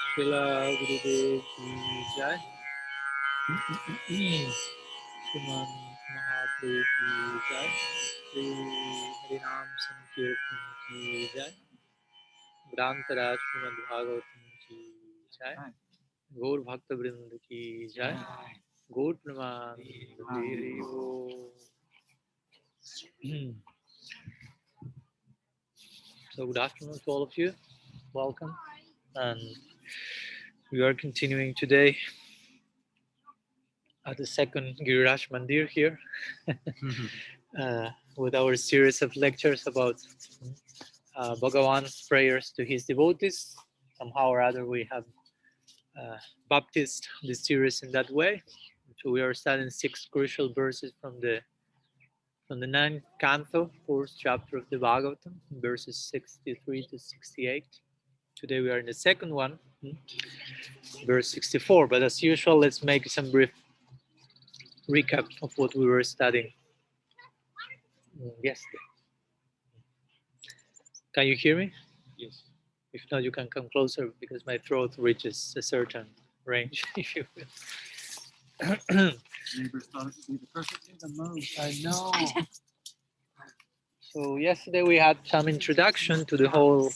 Srila Gurudev Ki Jai. Srimad Mahaprabhu Ki Jai. Shri Harinam Sankirtan Ki Jai. Grantaraj Srimad Bhagavatam Ki Jai. Gaur Bhakta Vrinda Ki Jai. Gaur Praman Hari Ho. So good afternoon to all of you. Welcome. And we are continuing today at the second Giriraj Mandir here with our series of lectures about Bhagavan's prayers to his devotees. Somehow or other we have baptized this series in that way. So we are studying 6 crucial verses from the ninth canto, 4th chapter of the Bhagavatam, verses 63 to 68. Today we are in the second one, verse 64. But as usual, let's make some brief recap of what we were studying yesterday. Can you hear me? Yes. If not, you can come closer because my throat reaches a certain range, if you will. Neighbors thought it would be the perfect day to mow. I know. So yesterday we had some introduction to the whole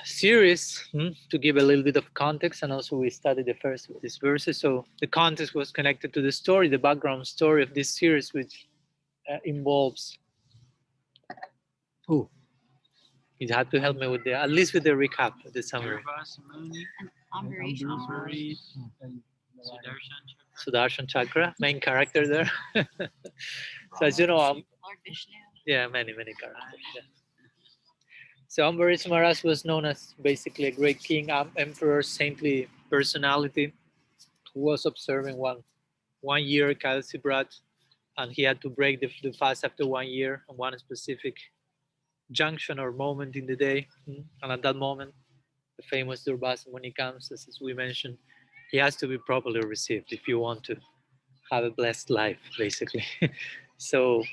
series to give a little bit of context, and also we studied the first of these verses. So the context was connected to the story, the background story of this series, which involves who? You had to help me with at least with the recap, the summary. Ambarish. And Sudarshan Chakra, main character there. So as you know, Lord Vishnu. yeah, many characters. Yeah. So Ambarish Maharaj was known as basically a great king, emperor, saintly personality who was observing one year Kalsi Brat, and he had to break the fast after 1 year on one specific junction or moment in the day. And at that moment, the famous Durvasa Muni comes, as we mentioned. He has to be properly received if you want to have a blessed life, basically. So,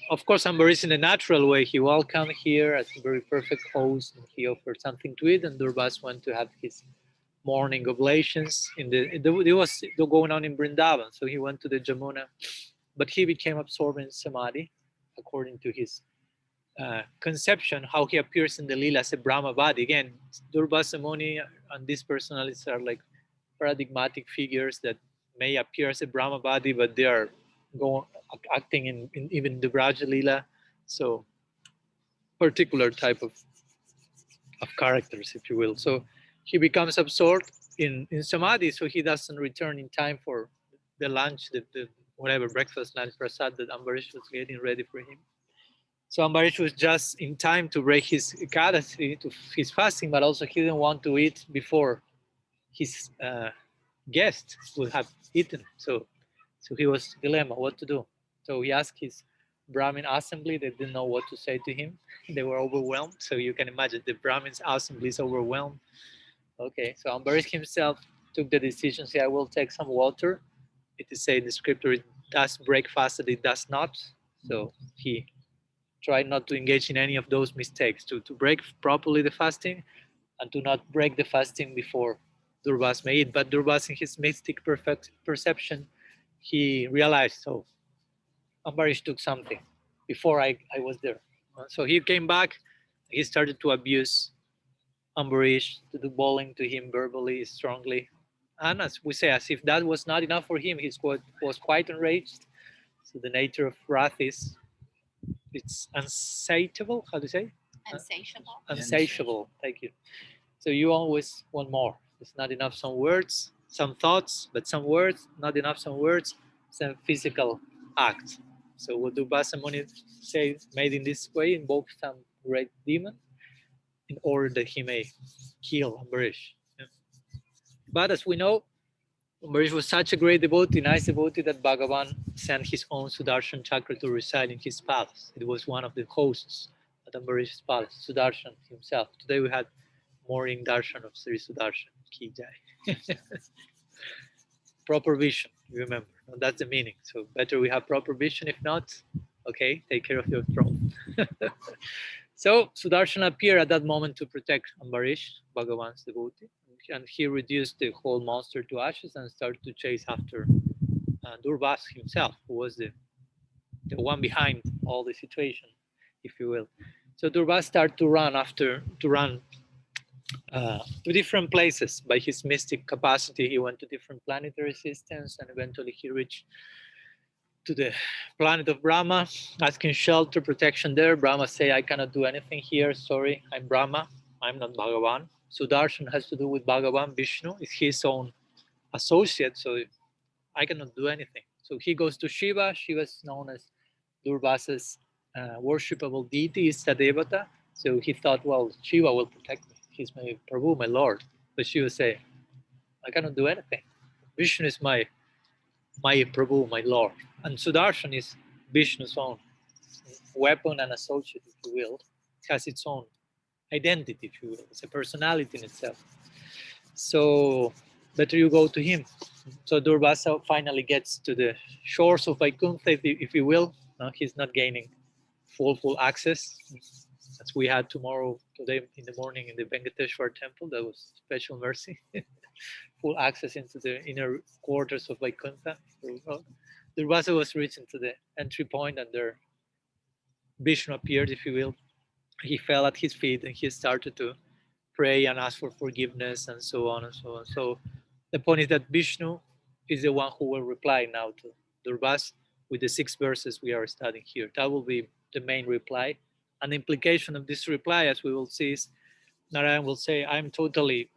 of course, Ambarish in a natural way, he welcomed here as a very perfect host, and he offered something to eat, and Durvas went to have his morning oblations. It was going on in Vrindavan, so he went to the Jamuna, but he became absorbed in Samadhi, according to his conception, how he appears in the Lila as a Brahma body. Again, Durvasa Muni and these personalities are like paradigmatic figures that may appear as a Brahma body, but they are acting in even the Braja Lila. So, particular type of characters, if you will. So, he becomes absorbed in Samadhi, so he doesn't return in time for the lunch, the whatever breakfast, lunch, prasad that Ambarish was getting ready for him. So Ambarish was just in time to break his ekadasi, to his fasting, but also he didn't want to eat before his guest would have eaten. So he was dilemma what to do. So he asked his Brahmin assembly. They didn't know what to say to him. They were overwhelmed. So you can imagine the Brahmin's assembly is overwhelmed. Okay, so Ambarish himself took the decision. Say, I will take some water. It is said in the scripture it does break fast, that it does not. So he tried not to engage in any of those mistakes, to break properly the fasting and to not break the fasting before Durvas may eat. But Durvas, in his mystic perfect perception, he realized, so Ambarish took something before I was there. So he came back, he started to abuse Ambarish, to do bullying to him verbally, strongly. And as we say, as if that was not enough for him, he was quite enraged. So the nature of wrath is it's unsatiable. How do you say? Insatiable. Unsatiable. Thank you. So you always want more. It's not enough some words, some thoughts, but some words, not enough some words, some physical acts. So what do Basamuni say made in this way? Invoke some great demon in order that he may kill Ambarish. Yeah. But as we know, Ambarish was such a great devotee, nice devotee, that Bhagavan sent his own Sudarshan Chakra to reside in his palace. It was one of the hosts at Ambarish's palace, Sudarshan himself. Today we had morning darshan of Sri Sudarshan Ki Jai. Proper vision, remember. That's the meaning. So better we have proper vision. If not, okay, take care of your throne. So Sudarshana appeared at that moment to protect Ambarish, Bhagavan's devotee, and he reduced the whole monster to ashes and started to chase after Durvas himself, who was the one behind all the situation, if you will. So Durvas started to run to different places. By his mystic capacity, he went to different planetary systems, and eventually he reached to the planet of Brahma, asking shelter, protection there. Brahma say, I cannot do anything here. Sorry, I'm Brahma. I'm not Bhagavan. Sudarshan has to do with Bhagavan. Vishnu is his own associate, so I cannot do anything. So he goes to Shiva. Shiva is known as Durvasa's worshipable deity, is Sadevata. So he thought, well, Shiva will protect me. He's my Prabhu, my Lord. But Shiva say, I cannot do anything. Vishnu is my Prabhu, my Lord. And Sudarshan is Vishnu's own weapon and associate, if you will. It has its own identity, if you will. It's a personality in itself. So better you go to him. So Durvasa finally gets to the shores of Vaikuntha, if you will. He's not gaining full access as we had today in the morning in the Venkateshwar temple. That was special mercy. Full access into the inner quarters of Vaikuntha. Durvasa was reaching to the entry point, and there Vishnu appeared, if you will. He fell at his feet and he started to pray and ask for forgiveness and so on and so on. So the point is that Vishnu is the one who will reply now to Durvas with the 6 verses we are studying here. That will be the main reply. An implication of this reply, as we will see, is Narayan will say, I'm totally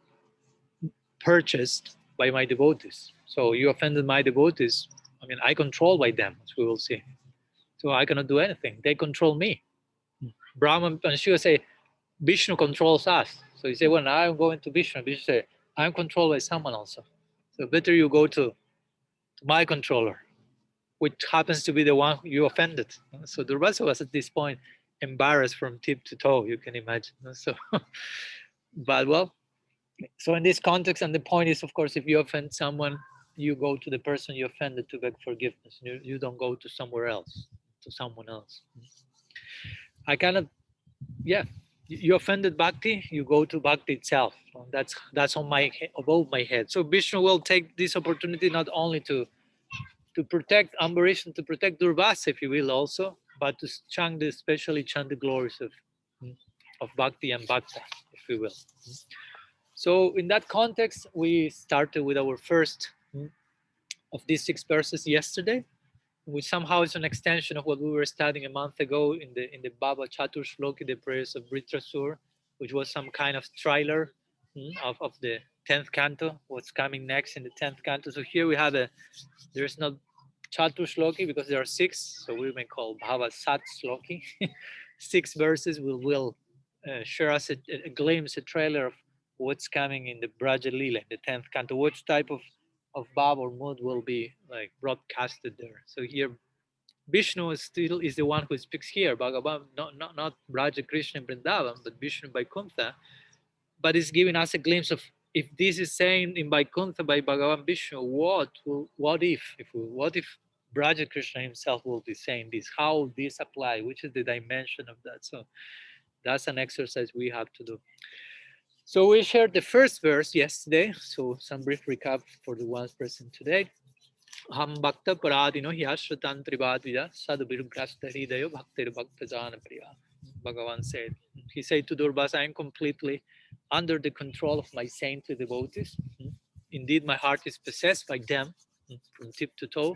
purchased by my devotees. So you offended my devotees. I mean, I control by them, as we will see. So I cannot do anything. They control me. Brahma and Shiva say, Vishnu controls us. So you say, well, now I'm going to Vishnu. Vishnu say, I'm controlled by someone also. So better you go to my controller, which happens to be the one you offended. So Durvasa was at this point embarrassed from tip to toe, you can imagine. So, but well, so in this context, and the point is, of course, if you offend someone, you go to the person you offended to beg forgiveness. You don't go to somewhere else, to someone else. I cannot, yeah, you offended Bhakti, you go to Bhakti itself. That's on my above my head. So Vishnu will take this opportunity not only to protect Ambarish and to protect Durvasa, if you will, also, but to chant especially chant the glories of Bhakti and Bhakta, if you will. So in that context, we started with our first of these 6 verses yesterday, which somehow is an extension of what we were studying a month ago in the Baba Chatur Shloki, the prayers of Britrasur, which was some kind of trailer of the 10th canto, what's coming next in the 10th canto. So here we have there's not Chatur Shloki because there are 6, so we may call Bhava Sat Shloki. 6 verses will share us a glimpse, a trailer of what's coming in the Braja Lila, in the 10th canto, which type of bhav or mood will be like broadcasted there. So here Vishnu still is the one who speaks here, Bhagavan, not Braja Krishna and Vrindavan, but Vishnu Vaikuntha, but it's giving us a glimpse of if this is saying in Vaikuntha by Bhagavan Vishnu, what if Braja Krishna himself will be saying this? How this apply? Which is the dimension of that? So that's an exercise we have to do. So we shared the first verse yesterday. So some brief recap for the ones present today. Ham bhakta paradino hyashritan trivadvida sadabhirugrasta hridayo bhaktir bhakta jana priya. Bhagavan said. He said to Durvasa, I am completely under the control of my saintly devotees. Indeed, my heart is possessed by them from tip to toe,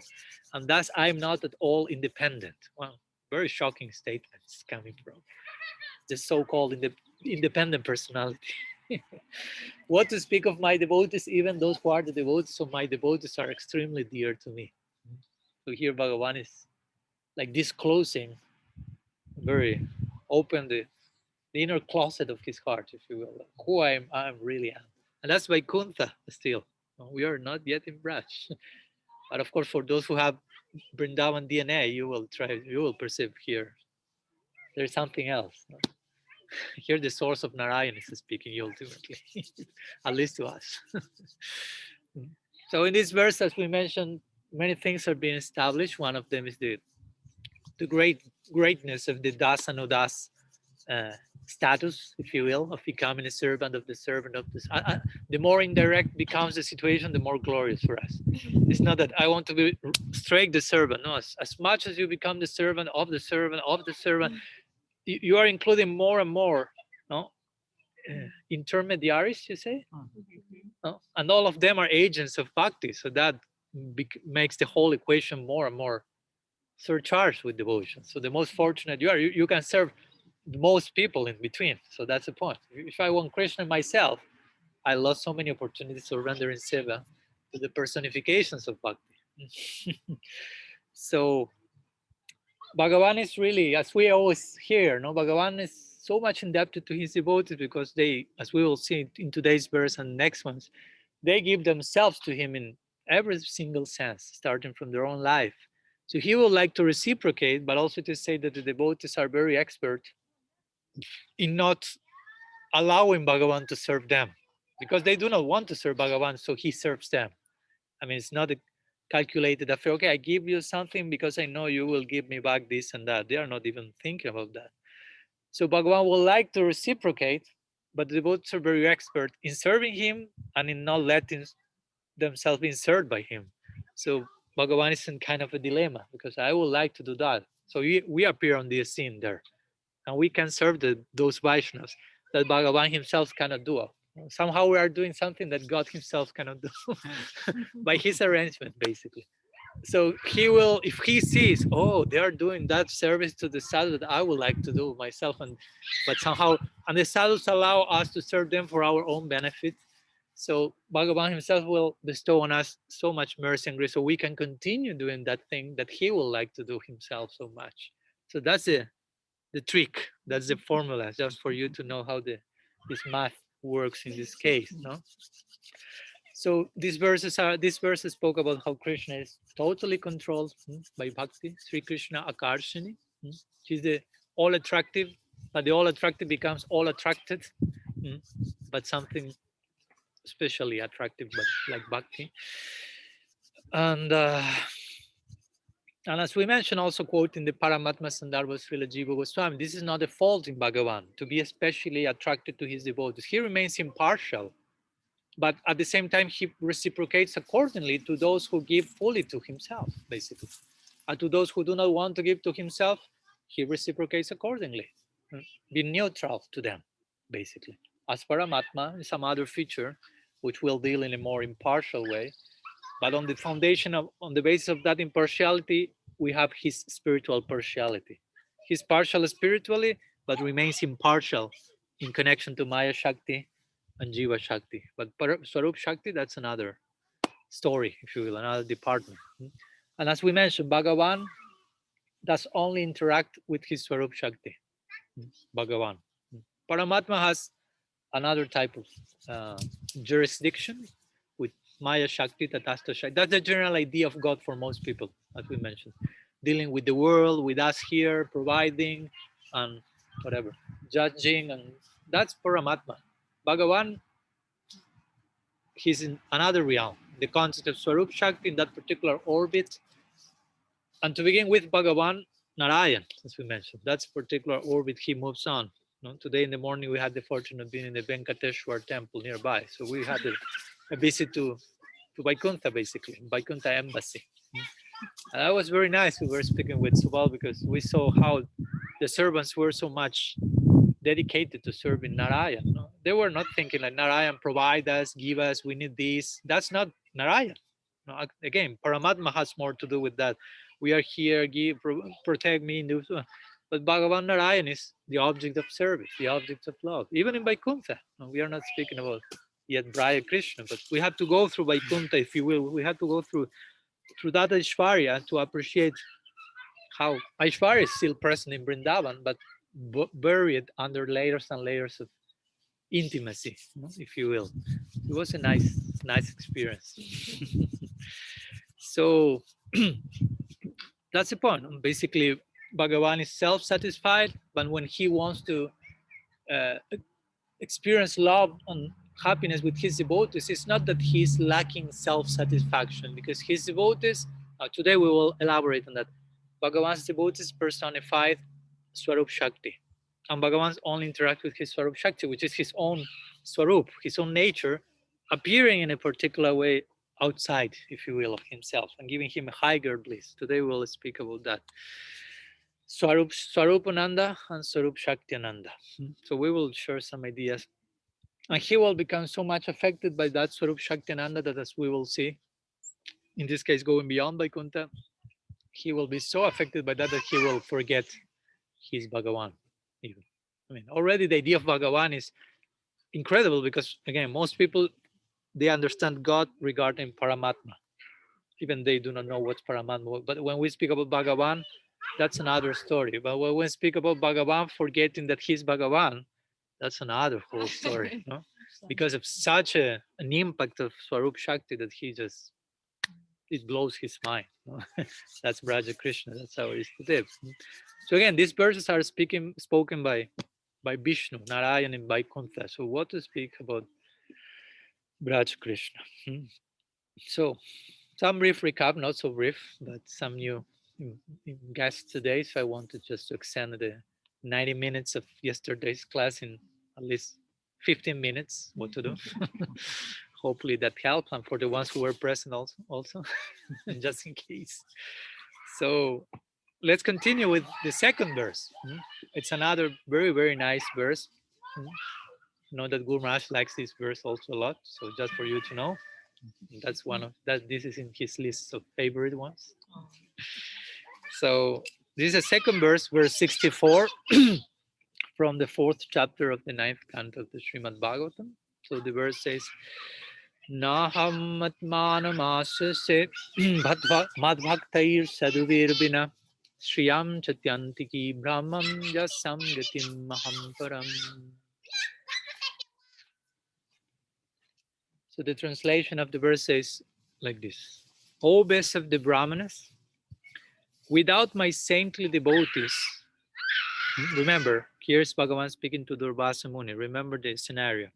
and thus I am not at all independent. Well, very shocking statements coming from the so-called independent personality. What to speak of my devotees, even those who are the devotees of my devotees are extremely dear to me. So here Bhagavan is like disclosing very open the inner closet of his heart, if you will, who I really am. And that's Vaikuntha still. We are not yet in Braj. But of course, for those who have Vrindavan DNA, you will perceive here there's something else. Here the source of Narayan is speaking ultimately, at least to us. So in this verse, as we mentioned, many things are being established. One of them is the greatness of the Das and Udas status, if you will, of becoming a servant of the servant of this. The more indirect becomes the situation, the more glorious for us. It's not that I want to be straight the servant. No, as much as you become the servant of the servant of the servant, you are including more and more, no, intermediaries, you say, no? And all of them are agents of bhakti. So that makes the whole equation more and more surcharged with devotion. So the most fortunate you are, you can serve most people in between. So that's the point. If I want Krishna myself, I lost so many opportunities to render in seva to the personifications of bhakti. So Bhagavan is really, as we always hear, no, Bhagavan is so much indebted to his devotees because they, as we will see in today's verse and next ones, they give themselves to him in every single sense, starting from their own life. So he would like to reciprocate, but also to say that the devotees are very expert in not allowing Bhagavan to serve them because they do not want to serve Bhagavan, so he serves them. I mean, it's not a calculated affair. Okay, I give you something because I know you will give me back this and that. They are not even thinking about that. So Bhagavan would like to reciprocate, but the devotees are very expert in serving him and in not letting themselves be served by him. So Bhagavan is in kind of a dilemma because I would like to do that. So we appear on the scene there and we can serve those Vaishnavas that Bhagavan himself cannot do. Somehow we are doing something that God himself cannot do by his arrangement, basically. So he will, if he sees, oh, they are doing that service to the sadhu that I would like to do myself, but somehow, and the sadhus allow us to serve them for our own benefit. So Bhagavan himself will bestow on us so much mercy and grace so we can continue doing that thing that he would like to do himself so much. So that's the trick. That's the formula, just for you to know how this math works in this case. No. So these verses spoke about how Krishna is totally controlled by bhakti. Sri Krishna Akarshini. She's the all attractive, but the all attractive becomes all attracted, but something especially attractive, but like bhakti. And as we mentioned, also quoting the Paramatma Sandarbha Srila Jiva Goswami, this is not a fault in Bhagavan to be especially attracted to his devotees. He remains impartial, but at the same time, he reciprocates accordingly to those who give fully to himself, basically. And to those who do not want to give to himself, he reciprocates accordingly, be neutral to them, basically. As Paramatma is some other feature, which we'll deal in a more impartial way. But on the foundation of, on the basis of that impartiality, we have his spiritual partiality. He's partial spiritually, but remains impartial in connection to Maya Shakti and Jiva Shakti. But Swarup Shakti, that's another story, if you will, another department. And as we mentioned, Bhagavan does only interact with his Swarup Shakti, Bhagavan. Paramatma has another type of jurisdiction with Maya Shakti, Tatastha Shakti. That's the general idea of God for most people, as we mentioned. Dealing with the world, with us here, providing, and whatever, judging, and that's Paramatma. Bhagavan, he's in another realm. The concept of Swarup Shakti in that particular orbit. And to begin with, Bhagavan, Narayan, as we mentioned, that's particular orbit he moves on. Today in the morning, we had the fortune of being in the Venkateshwar temple nearby. So we had a visit to Vaikuntha, basically, Vaikuntha embassy. And that was very nice. We were speaking with Subal because we saw how the servants were so much dedicated to serving Narayan. They were not thinking like Narayan, provide us, give us, we need this. That's not Narayan. Again, Paramatma has more to do with that. We are here, give, protect me. But Bhagavan Narayan is the object of service, the object of love. Even in Vaikuntha, we are not speaking about yet Braya Krishna, but we have to go through Vaikuntha, if you will. We have to go through that Aishwarya to appreciate how Aishwarya is still present in Vrindavan, but buried under layers and layers of intimacy, if you will. It was a nice experience. So that's the point. Basically, Bhagavan is self-satisfied, but when he wants to experience love and happiness with his devotees, it's not that he's lacking self-satisfaction, because his devotees, today we will elaborate on that. Bhagavan's devotees personified Swarup Shakti. And Bhagavan only interacts with his Swarup Shakti, which is his own Swarup, his own nature, appearing in a particular way outside, if you will, of himself and giving him a higher bliss. Today we'll speak about that. Swarupananda and Swarup Shaktiananda. So we will share some ideas. And he will become so much affected by that Swarup Shaktiananda that, as we will see, in this case going beyond Vaikuntha, he will be so affected by that that he will forget his Bhagavan even. I mean, already the idea of Bhagavan is incredible because, again, most people, they understand God regarding Paramatma. Even they do not know what's Paramatma. But when we speak about Bhagavan, that's another story. But when we speak about Bhagavan, forgetting that he's Bhagavan, that's another whole story. No? Because of such an impact of Swarup Shakti that he just, it blows his mind. No? That's Braja Krishna. That's how it is today. So again, these verses are spoken by Vishnu, Narayan, and Vaikuntha. So what to speak about Braj Krishna? So some brief recap, not so brief, but some new guests today. So I wanted just to extend the 90 minutes of yesterday's class in at least 15 minutes, what to do. Hopefully that helped, and for the ones who were present also just in case. So let's continue with the second verse. It's another very, very nice verse. You know that Guru Maharaj likes this verse also a lot. So just for you to know, that's one of that. This is in his list of favorite ones. So this is the second verse, verse 64, from the fourth chapter of the ninth canto of the Srimad Bhagavatam. So the verse says, Naham atmanamasase madbhaktair sadhuvirbina Shriyam chatyantiki brahmam yasam gatim maham param. So the translation of the verse says like this. O best of the Brahmanas, without my saintly devotees, remember, here's Bhagavan speaking to Durvasa Muni. Remember the scenario.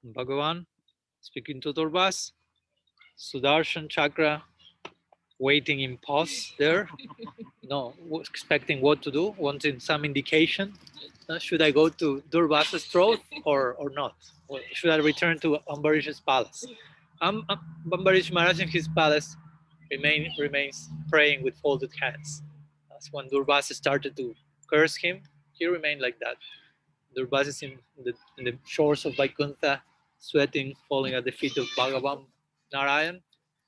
Bhagavan speaking to Durvasa, Sudarshan Chakra waiting in pause there. No, expecting what to do, wanting some indication. Should I go to Durvasa's throat or not? Or should I return to Ambarish's palace? Ambarish Maharaj in his palace remains praying with folded hands. That's when Durvasa started to curse him. He remained like that. Durvasa is in the shores of Vaikuntha, sweating, falling at the feet of Bhagavan Narayan,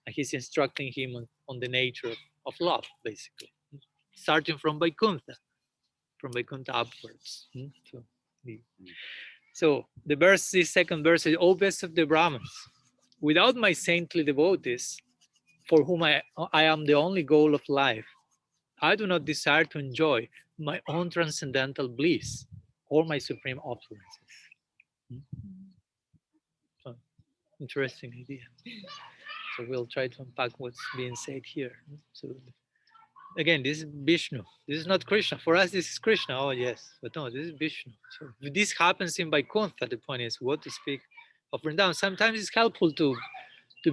and he's instructing him on the nature of love, basically, starting from Vaikuntha upwards. So the verse, this second verse is, O best of the Brahmins, without my saintly devotees, for whom I am the only goal of life, I do not desire to enjoy my own transcendental bliss or my supreme opulences. So, interesting idea. So we'll try to unpack what's being said here. So again, this is Vishnu. This is not Krishna. For us, this is Krishna. Oh yes, but no, this is Vishnu. So if this happens in Vaikuntha, the point is what to speak of Vrindavan. Sometimes it's helpful to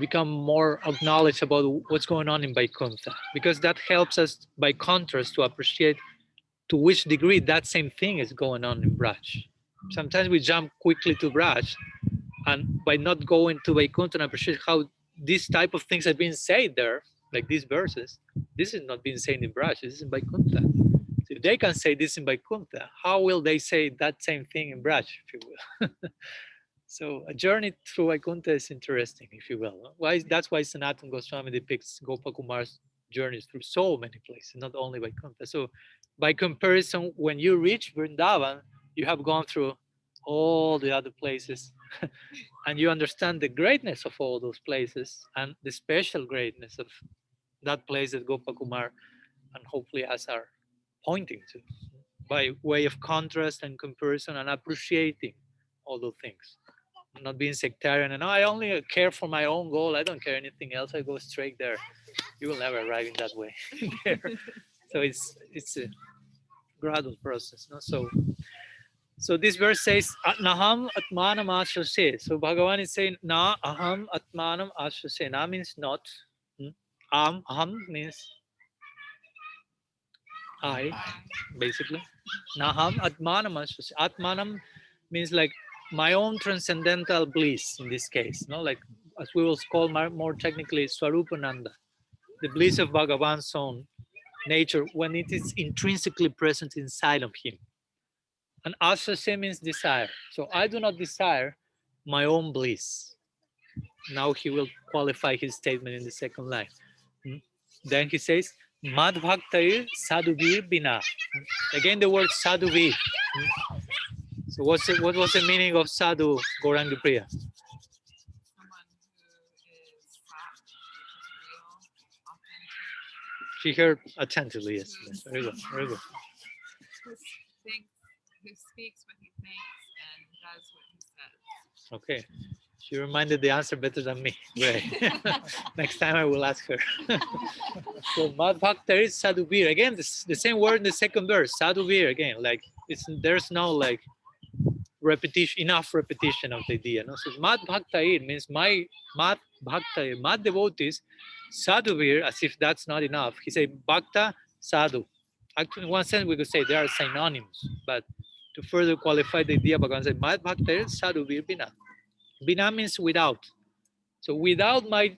become more acknowledged about what's going on in Vaikuntha, because that helps us, by contrast, to appreciate to which degree that same thing is going on in Braj. Sometimes we jump quickly to Braj, and by not going to Vaikuntha and appreciate how these type of things are being said there, like these verses, this is not being said in Braj, this is in Vaikuntha. So if they can say this in Vaikuntha, how will they say that same thing in Braj, if you will? So a journey through Vaikuntha is interesting, if you will. That's why Sanatana Goswami depicts Gopakumar's journeys through so many places, not only Vaikuntha. So by comparison, when you reach Vrindavan, you have gone through all the other places and you understand the greatness of all those places and the special greatness of that place that Gopakumar and hopefully us are pointing to, by way of contrast and comparison and appreciating all those things. Not being sectarian and I only care for my own goal. I don't care anything else. I go straight there. You will never arrive in that way. So it's a gradual process. No? So this verse says, Naham atmanam ashrase. So Bhagavan is saying, Na aham atmanam ashrase. Na means not. Aham means I, basically. Naham Atmanam. Atmanam means like my own transcendental bliss in this case. No, like as we will call more technically Swarupananda, the bliss of Bhagavan's own nature when it is intrinsically present inside of him. And asase means desire. So I do not desire my own bliss. Now he will qualify his statement in the second line. Then he says, Mad Bhaktair Sadhuvir Bina. Again, the word Sadhuvir. So what was the meaning of Sadhu, Gauranga Priya? Someone who is hot, real, authentic, She heard attentively, yes. Very good, very good. who thinks, who speaks what he thinks and does what he says. Okay. She reminded the answer better than me. Great. Next time I will ask her. So Mad Bhakta is Sadhuvir. Again, the same word in the second verse, Sadhuvir again. Like there's no like repetition, enough repetition of the idea. No? So Mad Bhaktair means my Mad Bhaktair, Mad devotees, Sadhuvir, as if that's not enough. He said Bhakta, Sadhu. Actually, in one sense, we could say they are synonyms, but to further qualify the idea, Bhagavan said Mad Bhaktair, Sadhuvir Bina. Bina means without. So without my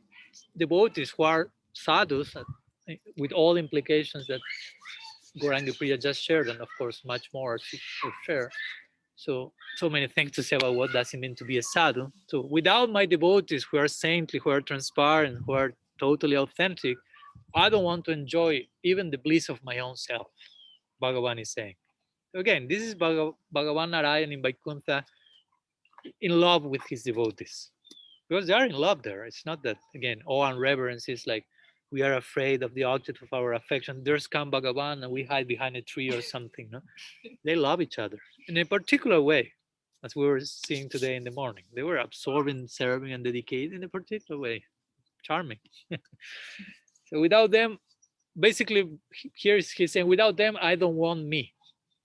devotees who are sadhus, with all implications that Gauranga Priya just shared, and of course much more she will share. So many things to say about what does it mean to be a sadhu. So without my devotees who are saintly, who are transparent, who are totally authentic, I don't want to enjoy even the bliss of my own self, Bhagavan is saying. So again, this is Bhagavan Narayan in Vaikuntha in love with his devotees. Because they are in love there. It's not that, again, awe and reverence is like we are afraid of the object of our affection. There's come Bhagavan and we hide behind a tree or something. No? They love each other in a particular way, as we were seeing today in the morning. They were absorbing, serving, and dedicated in a particular way. Charming. So without them, basically, here he's saying, without them, I don't want me.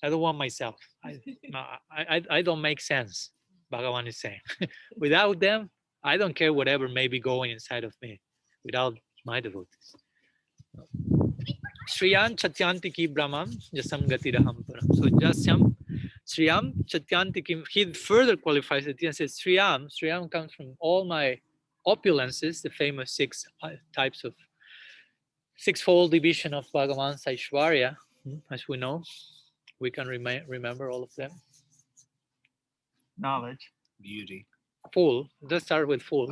I don't want myself. I don't make sense, Bhagavan is saying. Without them, I don't care whatever may be going inside of me without my devotees. Shriyam Chatyantiki Brahman Jasam Gatiraham Param. So Jasyam, Shriyam Chatyantiki, he further qualifies it and says Shriyam comes from all my opulences, the famous six types of sixfold division of Bhagavan's Aishwarya, as we know. We can remember all of them. Knowledge. Beauty. Full. Let's start with full.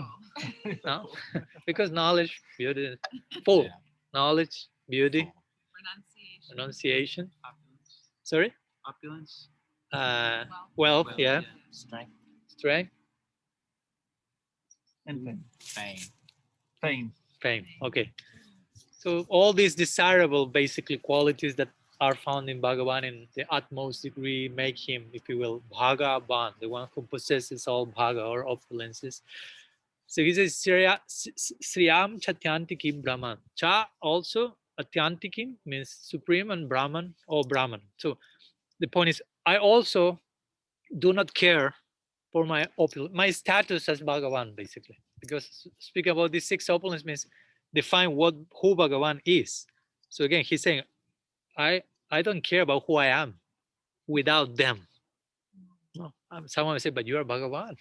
No? Because knowledge, beauty, full. Yeah. Knowledge, beauty, Renunciation. renunciation. Opulence. Sorry? Opulence. Wealth, Well, yeah. Strength. Strength, And fame. Fame. Fame. fame. Okay. So all these desirable, basically, qualities that are found in Bhagavan in the utmost degree make him, if you will, Bhagavan, the one who possesses all Bhaga or opulences. So he says, Sriyam Chatyantikim Brahman. Cha also, Atyantikim means supreme, and Brahman or Brahman. So the point is, I also do not care for my status as Bhagavan, basically. Because speaking about these six opulence means define who Bhagavan is. So again, he's saying, I don't care about who I am without them. No, someone will say, but you are Bhagavan.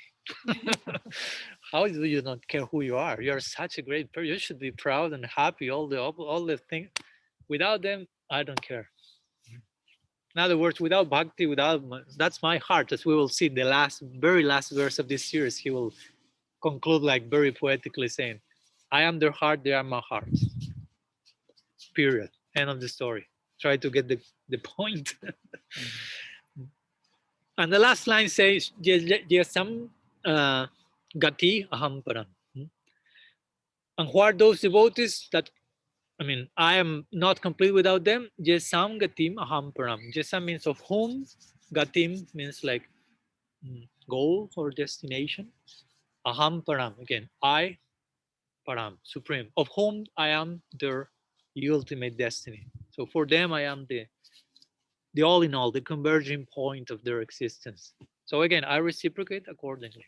How do you not care who you are? You are such a great person. You should be proud and happy. All the things. Without them, I don't care. In other words, without bhakti, that's my heart. As we will see, the very last verse of this series, he will conclude like very poetically saying, "I am their heart. They are my heart." Period. End of the story. Try to get the point. And the last line says, Yasam Gati Aham Param. And who are those devotees that, I am not complete without them? Yasam Gatim Aham Param. Yasam means of whom, Gatim means like goal or destination. Aham Param, again, I, Param, supreme, of whom I am their ultimate destiny. So for them, I am the all in all, the converging point of their existence. So again, I reciprocate accordingly.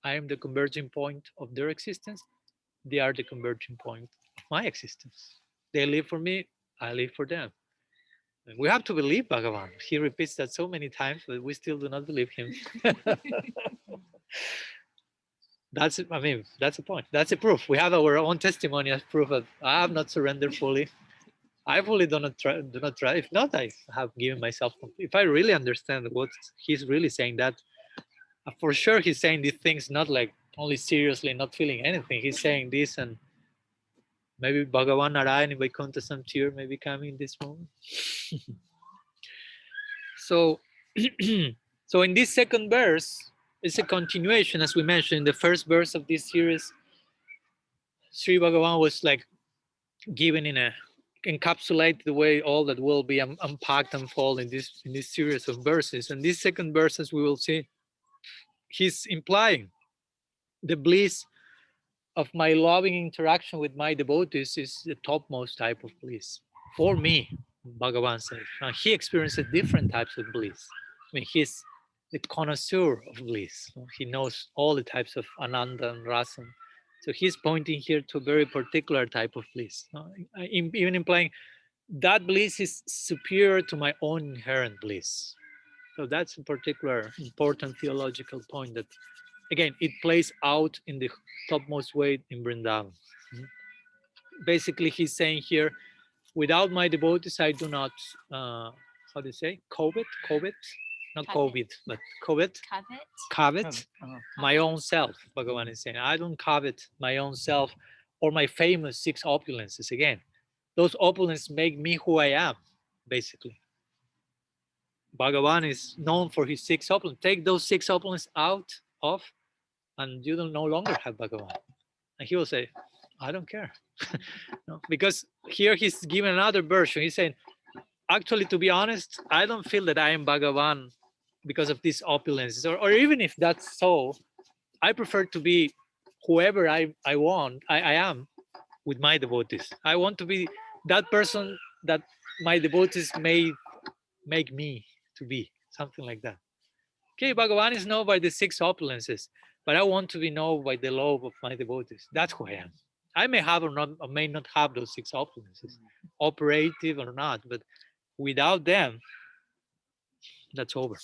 I am the converging point of their existence. They are the converging point of my existence. They live for me, I live for them. We have to believe Bhagavan. He repeats that so many times, but we still do not believe him. That's it. I mean, that's the point. That's the proof. We have our own testimony as proof that I have not surrendered fully. I fully do not try. If not, I have given myself. If I really understand what he's really saying, that for sure he's saying these things not like only seriously, not feeling anything. He's saying this, and maybe Bhagavan Narayan in Vaikuntha Samtir may be coming this moment. So, so in this second verse, it's a continuation, as we mentioned in the first verse of this series. Sri Bhagavan was like given in a encapsulate the way all that will be unpacked and unfold in this series of verses. And this second verse, as we will see, he's implying the bliss of my loving interaction with my devotees is the topmost type of bliss for me. Bhagavan says he experiences different types of bliss. I mean, he's the connoisseur of bliss. He knows all the types of ananda and rasa. So he's pointing here to a very particular type of bliss, even implying that bliss is superior to my own inherent bliss. So that's a particular important theological point that, again, it plays out in the topmost way in Vrindavan. Basically, he's saying here, without my devotees, I do not, how do you say, covet, not COVID, but covet, my own self. Bhagavan is saying, I don't covet my own self or my famous 6 opulences. Again, those opulences make me who I am, basically. Bhagavan is known for his 6 opulences. Take those 6 opulences out of, and you don't no longer have Bhagavan. And he will say, I don't care. No, because here he's given another version. He's saying, actually, to be honest, I don't feel that I am Bhagavan because of these opulences. Or even if that's so, I prefer to be whoever I am with my devotees. I want to be that person that my devotees may make me to be, something like that. Okay, Bhagavan is known by the 6 opulences, but I want to be known by the love of my devotees. That's who I am. I may have or may not have those 6 opulences, operative or not, but without them, that's over.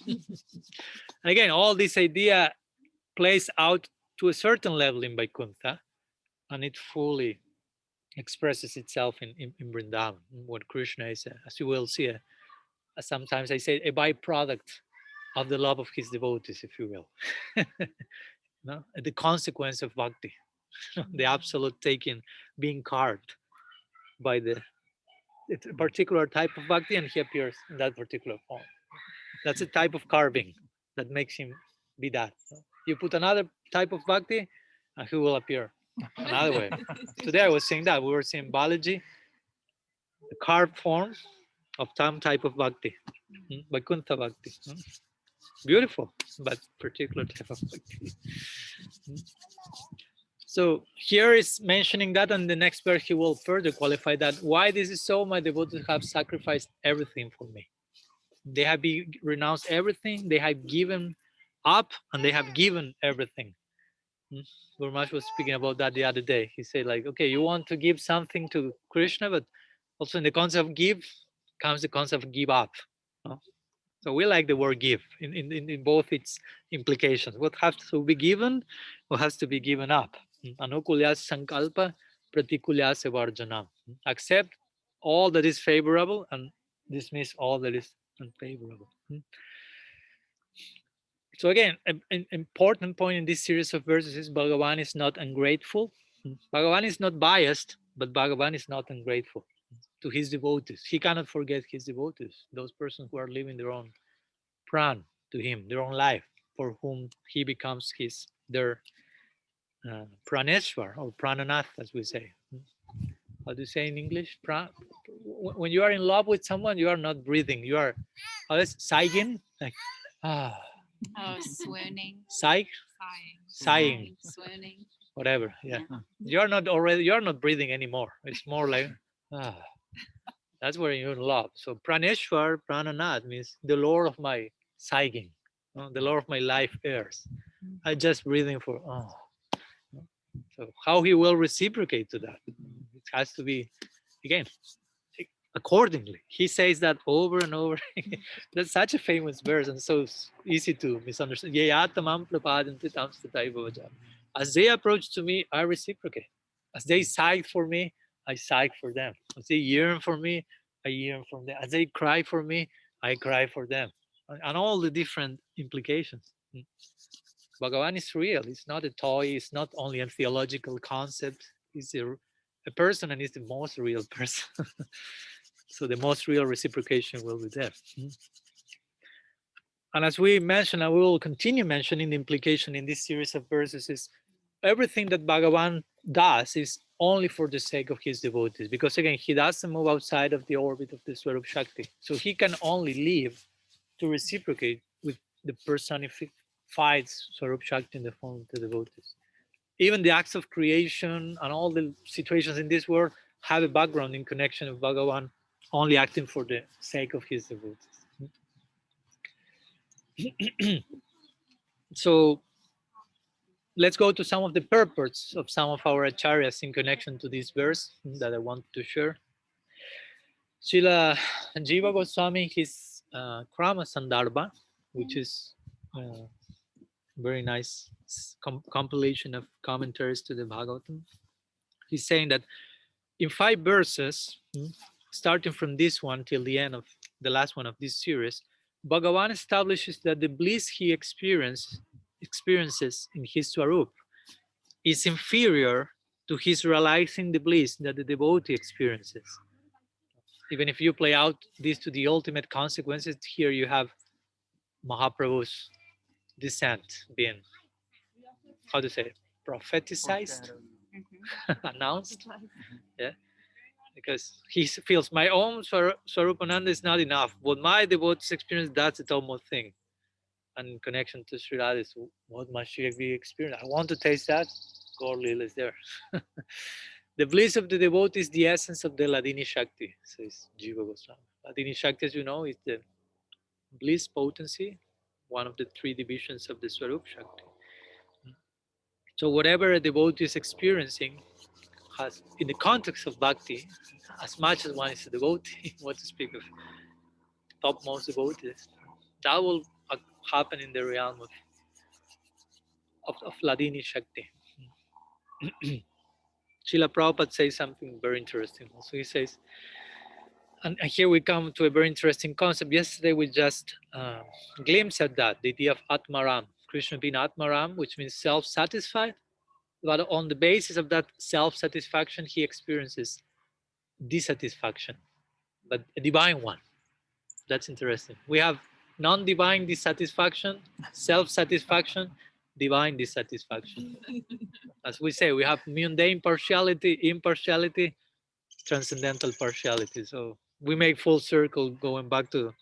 And again, all this idea plays out to a certain level in Vaikuntha, and it fully expresses itself in Vrindavan, what Krishna is, as you will see, sometimes I say, a byproduct of the love of his devotees, if you will. No? The consequence of bhakti, the absolute taking, being carved by the particular type of bhakti, and he appears in that particular form. That's a type of carving that makes him be that. You put another type of bhakti, and he will appear another way. Today I was saying that we were seeing Balaji, the carved form of some type of bhakti, Vaikuntha bhakti. Beautiful, but particular type of bhakti. So here is mentioning that, and the next verse he will further qualify that. Why this is so? My devotees have sacrificed everything for me. They have renounced everything. They have given up, and they have given everything. Guru Maharaj was speaking about that the other day. He said, like, okay, you want to give something to Krishna, but also in the concept of give comes the concept of give up. So we like the word give in both its implications. What has to be given, what has to be given up. Anukulyas sankalpa pratikulyas varjanam. Accept all that is favorable and dismiss all that is unfavorable. So again, an important point in this series of verses is Bhagavan is not ungrateful. Bhagavan is not biased, but Bhagavan is not ungrateful to his devotees. He cannot forget his devotees, those persons who are living their own pran to him, their own life, for whom he becomes their praneshwar or prananath, as we say. How do you say in English? When you are in love with someone, you are not breathing. You are sighing, like Oh, swooning. sighing, Swooning. whatever. Yeah, you are not breathing anymore. It's more like that's where you're in love. So praneshwar, prananath means the Lord of my sighing, the Lord of my life airs. I just breathing for So how he will reciprocate to that? It has to be, again, accordingly. He says that over and over. That's such a famous verse and so easy to misunderstand. As they approach to me, I reciprocate. As they sigh for me, I sigh for them. As they yearn for me, I yearn for them. As they cry for me, I cry for them. And all the different implications. Bhagavan is real. It's not a toy. It's not only a theological concept. It's a person, and it's the most real person. So the most real reciprocation will be there. And as we mentioned, and we will continue mentioning, the implication in this series of verses is everything that Bhagavan does is only for the sake of his devotees. Because again, he doesn't move outside of the orbit of the Swarup Shakti. So he can only live to reciprocate with the personified Swarup Shakti in the form of the devotees. Even the acts of creation and all the situations in this world have a background in connection with Bhagavan only acting for the sake of his devotees. So let's go to some of the purports of some of our acharyas in connection to this verse that I want to share. Srila Jiva Goswami, his Krama Sandarbha, which is very nice compilation of commentaries to the Bhagavatam. He's saying that in 5 verses, starting from this one till the end of the last one of this series, Bhagavan establishes that the bliss he experiences in his Swarup is inferior to his realizing the bliss that the devotee experiences. Even if you play out this to the ultimate consequences, here you have Mahaprabhu's descent being, how to say, propheticized, announced. Yeah, because he feels my own Swarupananda is not enough. What my devotees experience, that's the topmost thing. And in connection to Sri Radha is what must she be experienced? I want to taste that. God Lila is there. The bliss of the devotee is the essence of the Ladini Shakti, says Jiva Goswami. Ladini Shakti, as you know, is the bliss potency, one of the 3 divisions of the Swarup Shakti. So whatever a devotee is experiencing has, in the context of bhakti, as much as one is a devotee, what to speak of topmost devotees, that will happen in the realm of Ladini Shakti. Srila Prabhupada says something very interesting. Also, he says, and here we come to a very interesting concept. Yesterday we just glimpsed at that, the idea of Atmaram, Krishna being Atmaram, which means self-satisfied. But on the basis of that self-satisfaction, he experiences dissatisfaction, but a divine one. That's interesting. We have non-divine dissatisfaction, self-satisfaction, divine dissatisfaction. As we say, we have mundane partiality, impartiality, transcendental partiality. So we make full circle going back to,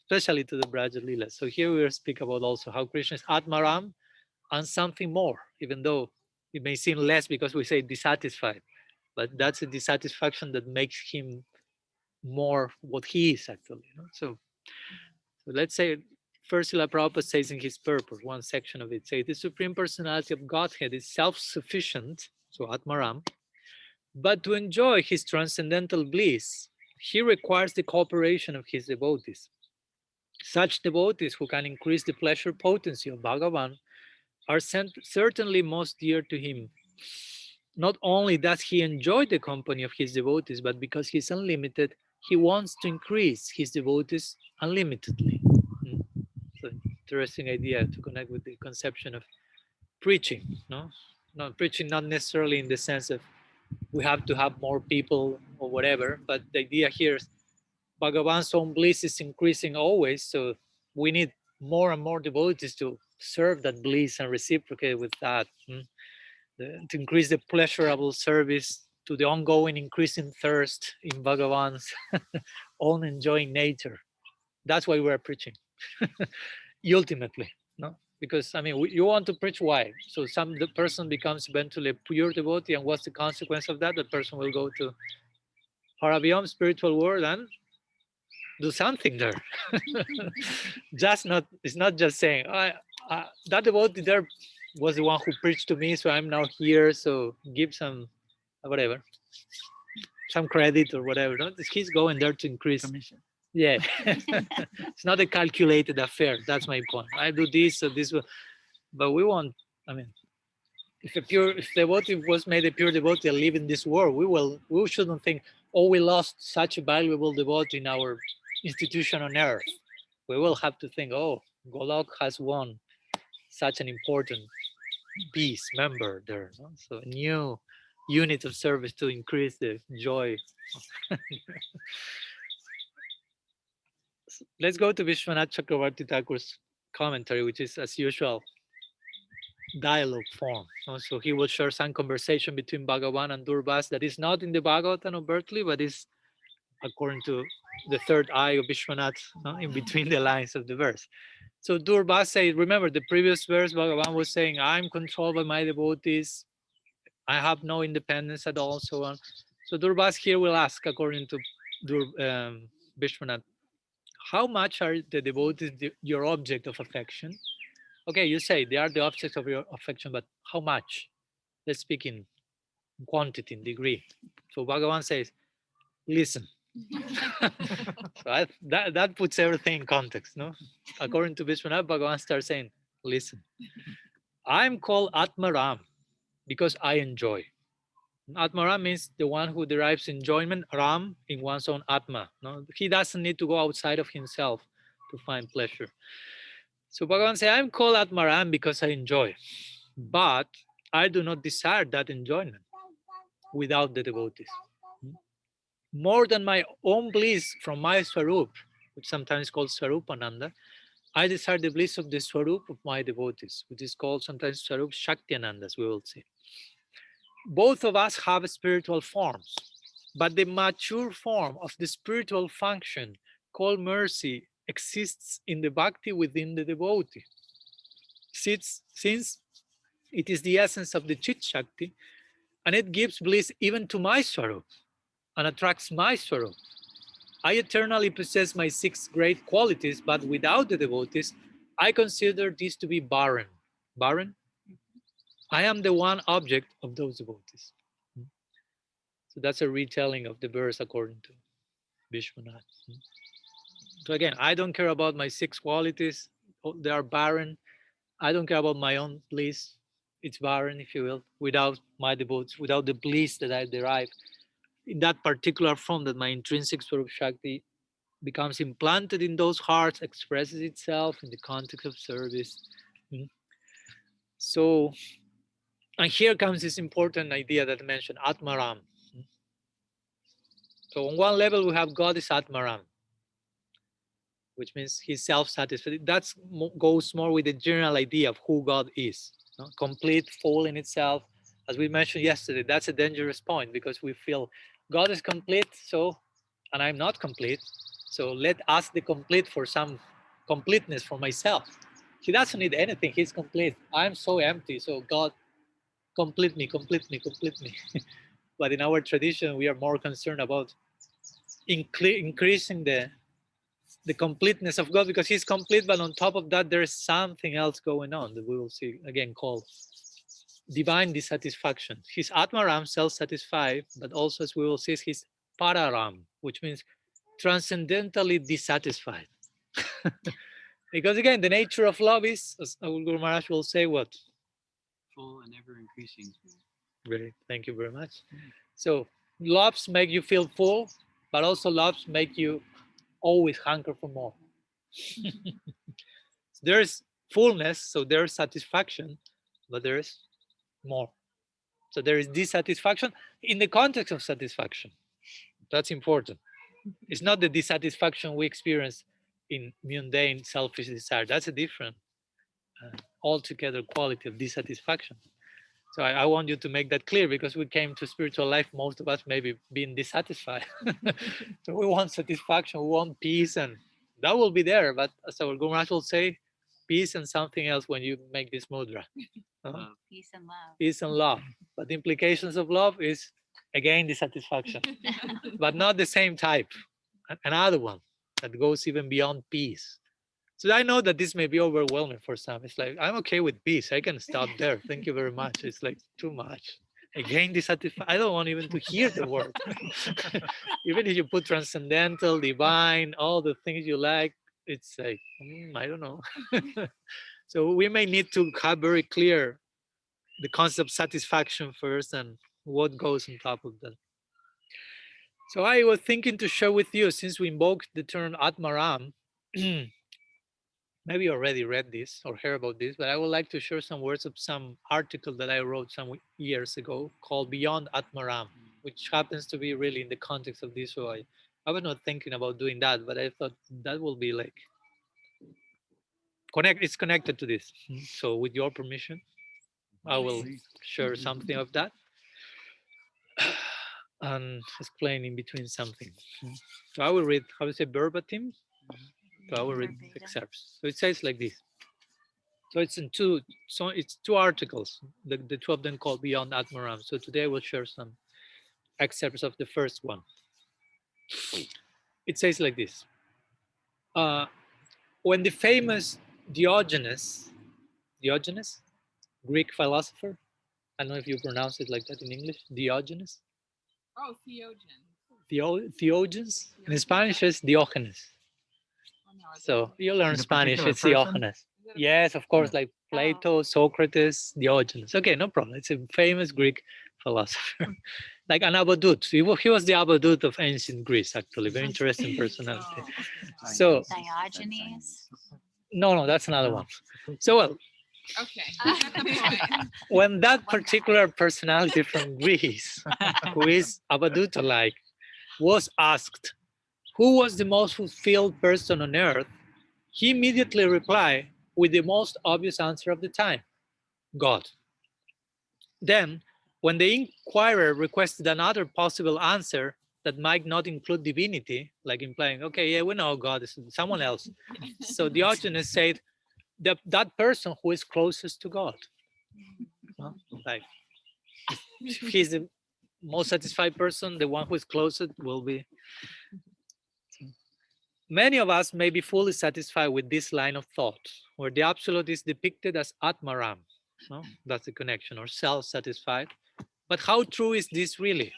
especially to the Braja Lila. So here we speak about also how Krishna is Atmaram and something more, even though it may seem less because we say dissatisfied, but that's a dissatisfaction that makes him more what he is actually. So let's say first Srila Prabhupada says in his purport, one section of it, say the Supreme Personality of Godhead is self-sufficient, so Atmaram, but to enjoy his transcendental bliss, he requires the cooperation of his devotees. Such devotees who can increase the pleasure potency of Bhagavan are certainly most dear to him. Not only does he enjoy the company of his devotees, but because he's unlimited, he wants to increase his devotees unlimitedly. So interesting idea to connect with the conception of preaching. Not preaching, not necessarily in the sense of we have to have more people or whatever, but the idea here is Bhagavan's own bliss is increasing always, so we need more and more devotees to serve that bliss and reciprocate with that, to increase the pleasurable service to the ongoing increasing thirst in Bhagavan's own enjoying nature. That's why we're preaching, ultimately, no? Because I mean, you want to preach, why? So the person becomes eventually a pure devotee, and what's the consequence of that? The person will go to Haravyam, spiritual world, and do something there. It's not just saying, that devotee there was the one who preached to me, so I'm now here, so give some whatever. some credit or whatever. No? He's going there to increase. Commission. Yeah, it's not a calculated affair. That's my point. I do this, so this will, but we want. I mean, if devotee was made a pure devotee and live in this world, we shouldn't think, oh, we lost such a valuable devotee in our institution on earth. We will have to think, oh, Golok has won such an important peace member there. No? So a new unit of service to increase the joy. Let's go to Vishwanath Chakravarti Thakur's commentary, which is, as usual, dialogue form. So he will share some conversation between Bhagavan and Durvas that is not in the Bhagavatam overtly, but is according to the third eye of Vishwanath, in between the lines of the verse. So Durvas says, remember the previous verse, Bhagavan was saying, I'm controlled by my devotees, I have no independence at all, so on. So Durvas here will ask, according to Vishwanath, how much are the devotees your object of affection? Okay, you say they are the object of your affection, but how much? Let's speak in quantity, in degree. So Bhagavan says, listen. So that puts everything in context, no? According to Vishwanath, Bhagavan starts saying, listen, I'm called Atmaram because I enjoy. Atmaram means the one who derives enjoyment, Ram, in one's own Atma. No? He doesn't need to go outside of himself to find pleasure. So Bhagavan says, I'm called Atmaram because I enjoy, but I do not desire that enjoyment without the devotees. More than my own bliss from my Swarup, which sometimes called Swarupananda, I desire the bliss of the Swarup of my devotees, which is called sometimes Swarup Shaktiananda, as we will see. Both of us have spiritual forms, but the mature form of the spiritual function called mercy exists in the bhakti within the devotee. Since it is the essence of the Chit Shakti, and it gives bliss even to my Swarup and attracts my Swarup. I eternally possess my 6 great qualities, but without the devotees, I consider this to be barren. Barren? I am the one object of those devotees. So that's a retelling of the verse according to Vishwanath. So again, I don't care about my 6 qualities. They are barren. I don't care about my own bliss. It's barren, if you will, without my devotees, without the bliss that I derive in that particular form that my intrinsic Swarup Shakti becomes implanted in those hearts, expresses itself in the context of service. So, and here comes this important idea that I mentioned, Atmaram. So on one level, we have God is Atmaram, which means he's self-satisfied. That goes more with the general idea of who God is. Complete, full in itself. As we mentioned yesterday, that's a dangerous point because we feel God is complete, so, and I'm not complete. So let ask the complete for some completeness for myself. He doesn't need anything. He's complete. I'm so empty. So God, complete me, complete me, complete me. But in our tradition, we are more concerned about increasing the completeness of God because he's complete, but on top of that, there is something else going on that we will see again called divine dissatisfaction. He's Atmaram, self-satisfied, but also, as we will see, he's Pararam, which means transcendentally dissatisfied. Because again, the nature of love is, as Guru Maharaj will say, what? Full and ever increasing. Great, thank you very much. So loves make you feel full, but also loves make you always hanker for more. There's fullness, so there's satisfaction, but there's more. So there is dissatisfaction in the context of satisfaction. That's important. It's not the dissatisfaction we experience in mundane selfish desire. That's a different, altogether quality of dissatisfaction. So I want you to make that clear because we came to spiritual life, most of us maybe being dissatisfied. So we want satisfaction, we want peace, and that will be there. But as our Guru Maharaj will say, peace and something else when you make this mudra. Peace and love. Peace and love. But the implications of love is, again, dissatisfaction, but not the same type. Another one that goes even beyond peace. So I know that this may be overwhelming for some. It's like, I'm okay with peace. I can stop there. Thank you very much. It's like too much. Again, dissatisfied. I don't want even to hear the word. Even if you put transcendental, divine, all the things you like, it's like, I don't know. So we may need to have very clear the concept of satisfaction first and what goes on top of that. So I was thinking to share with you, since we invoked the term Atmaram, maybe you already read this or heard about this, but I would like to share some words of some article that I wrote some years ago called Beyond Atmaram, which happens to be really in the context of this. So I was not thinking about doing that, but I thought that will be like, it's connected to this. So with your permission, I will share something of that and explain in between something. So I will read, how to say verbatim? So I will read excerpts. So it says like this. So it's in two, so it's two articles, the two of them called Beyond Atmaram. So today we'll share some excerpts of the first one. It says like this. When the famous Diogenes, Greek philosopher, I don't know if you pronounce it like that in English, Diogenes. Oh, Theogen. Theogens. In Spanish, it's Diogenes. Oh, no, So you learn The Spanish, particular it's person? Diogenes. Is it a Yes, of course, Yeah. like Plato, Socrates, Diogenes. Okay, no problem. It's a famous Greek philosopher, like an Abadut. He was the Abadut of ancient Greece, actually. Very interesting personality. Oh, okay. So, Diogenes. no, that's another one. So, well, Okay. I get the point. when that particular personality from Greece, who is Abadut-like, was asked who was the most fulfilled person on earth, he immediately replied with the most obvious answer of the time, God. Then, when the inquirer requested another possible answer that might not include divinity, like implying, okay, yeah, we know God is someone else. So Diogenes said, that person who is closest to God. Huh? Like, if he's the most satisfied person, the one who is closest will be. Many of us may be fully satisfied with this line of thought, where the absolute is depicted as Atmaram. No? That's the connection, or self-satisfied. But how true is this really?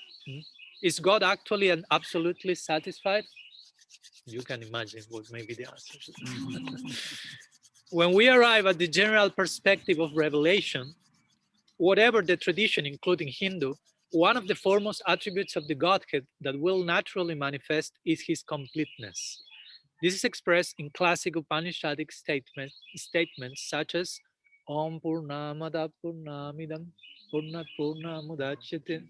Is God actually and absolutely satisfied? You can imagine what may be the answer. When we arrive at the general perspective of revelation, whatever the tradition, including Hindu, one of the foremost attributes of the Godhead that will naturally manifest is his completeness. This is expressed in classic Upanishadic statements such as Om Purnamada Purnamidam Purnat Purnamudachyate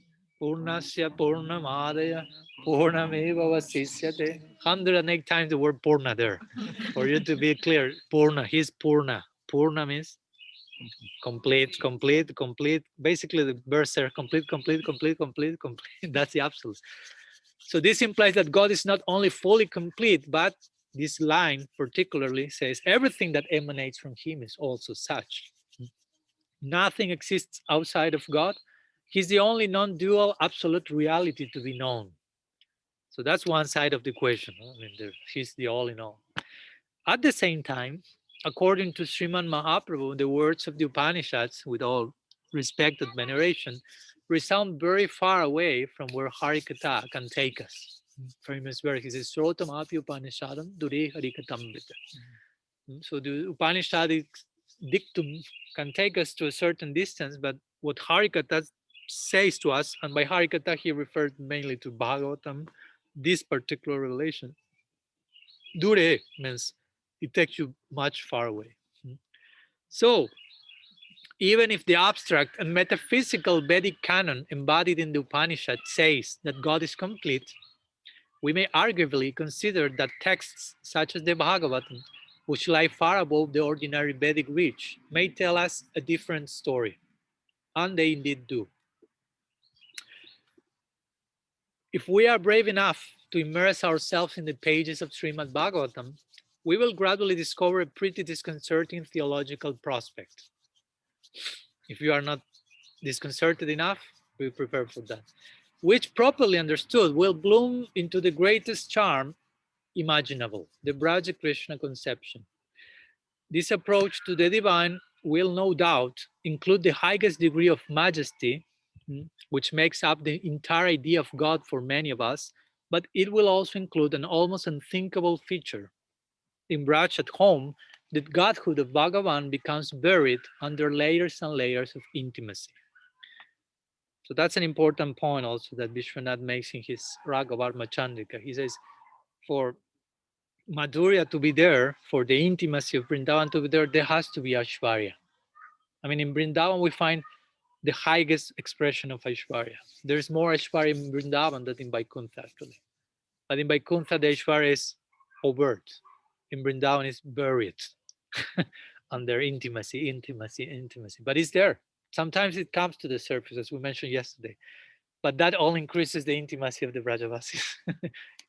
Purnasya Purnamadaya Purnameva Vasisyate. 108 times the word Purna there. For you to be clear, Purna, he's Purna. Purna means complete. Basically, the verse there, complete. That's the absolute. So this implies that God is not only fully complete, but this line particularly says everything that emanates from him is also such. Nothing exists outside of God. He's the only non-dual absolute reality to be known. So that's one side of the equation. I mean, he's the all in all. At the same time, according to Srimad Mahaprabhu, the words of the Upanishads, with all respect and veneration, resound very far away from where Harikatha can take us. Famous verse, he says, Srotam api Upanishadam dure Harikatam vita. So the Upanishadic dictum can take us to a certain distance, but what Harikatha says to us, and by Harikatha he referred mainly to Bhagavatam, this particular revelation, dure means it takes you much far away. So, even if the abstract and metaphysical Vedic canon embodied in the Upanishad says that God is complete, we may arguably consider that texts such as the Bhagavatam, which lie far above the ordinary Vedic reach, may tell us a different story. And they indeed do. If we are brave enough to immerse ourselves in the pages of Srimad Bhagavatam, we will gradually discover a pretty disconcerting theological prospect. If you are not disconcerted enough, we prepare for that. Which, properly understood, will bloom into the greatest charm imaginable, the Braja Krishna conception. This approach to the divine will no doubt include the highest degree of majesty, which makes up the entire idea of God for many of us, but it will also include an almost unthinkable feature. In Braj at home, the godhood of Bhagavan becomes buried under layers and layers of intimacy. So that's an important point also that Vishwanath makes in his Ragavarma Chandrika. He says, for Madhurya to be there, for the intimacy of Vrindavan to be there has to be Aishwarya. I mean, in Vrindavan, we find the highest expression of Aishwarya. There's more Aishwarya in Vrindavan than in Vaikuntha, actually. But in Vaikuntha, the Aishwarya is overt. In Vrindavan, it's buried under intimacy. But it's there. Sometimes it comes to the surface, as we mentioned yesterday. But that all increases the intimacy of the Brajavasis.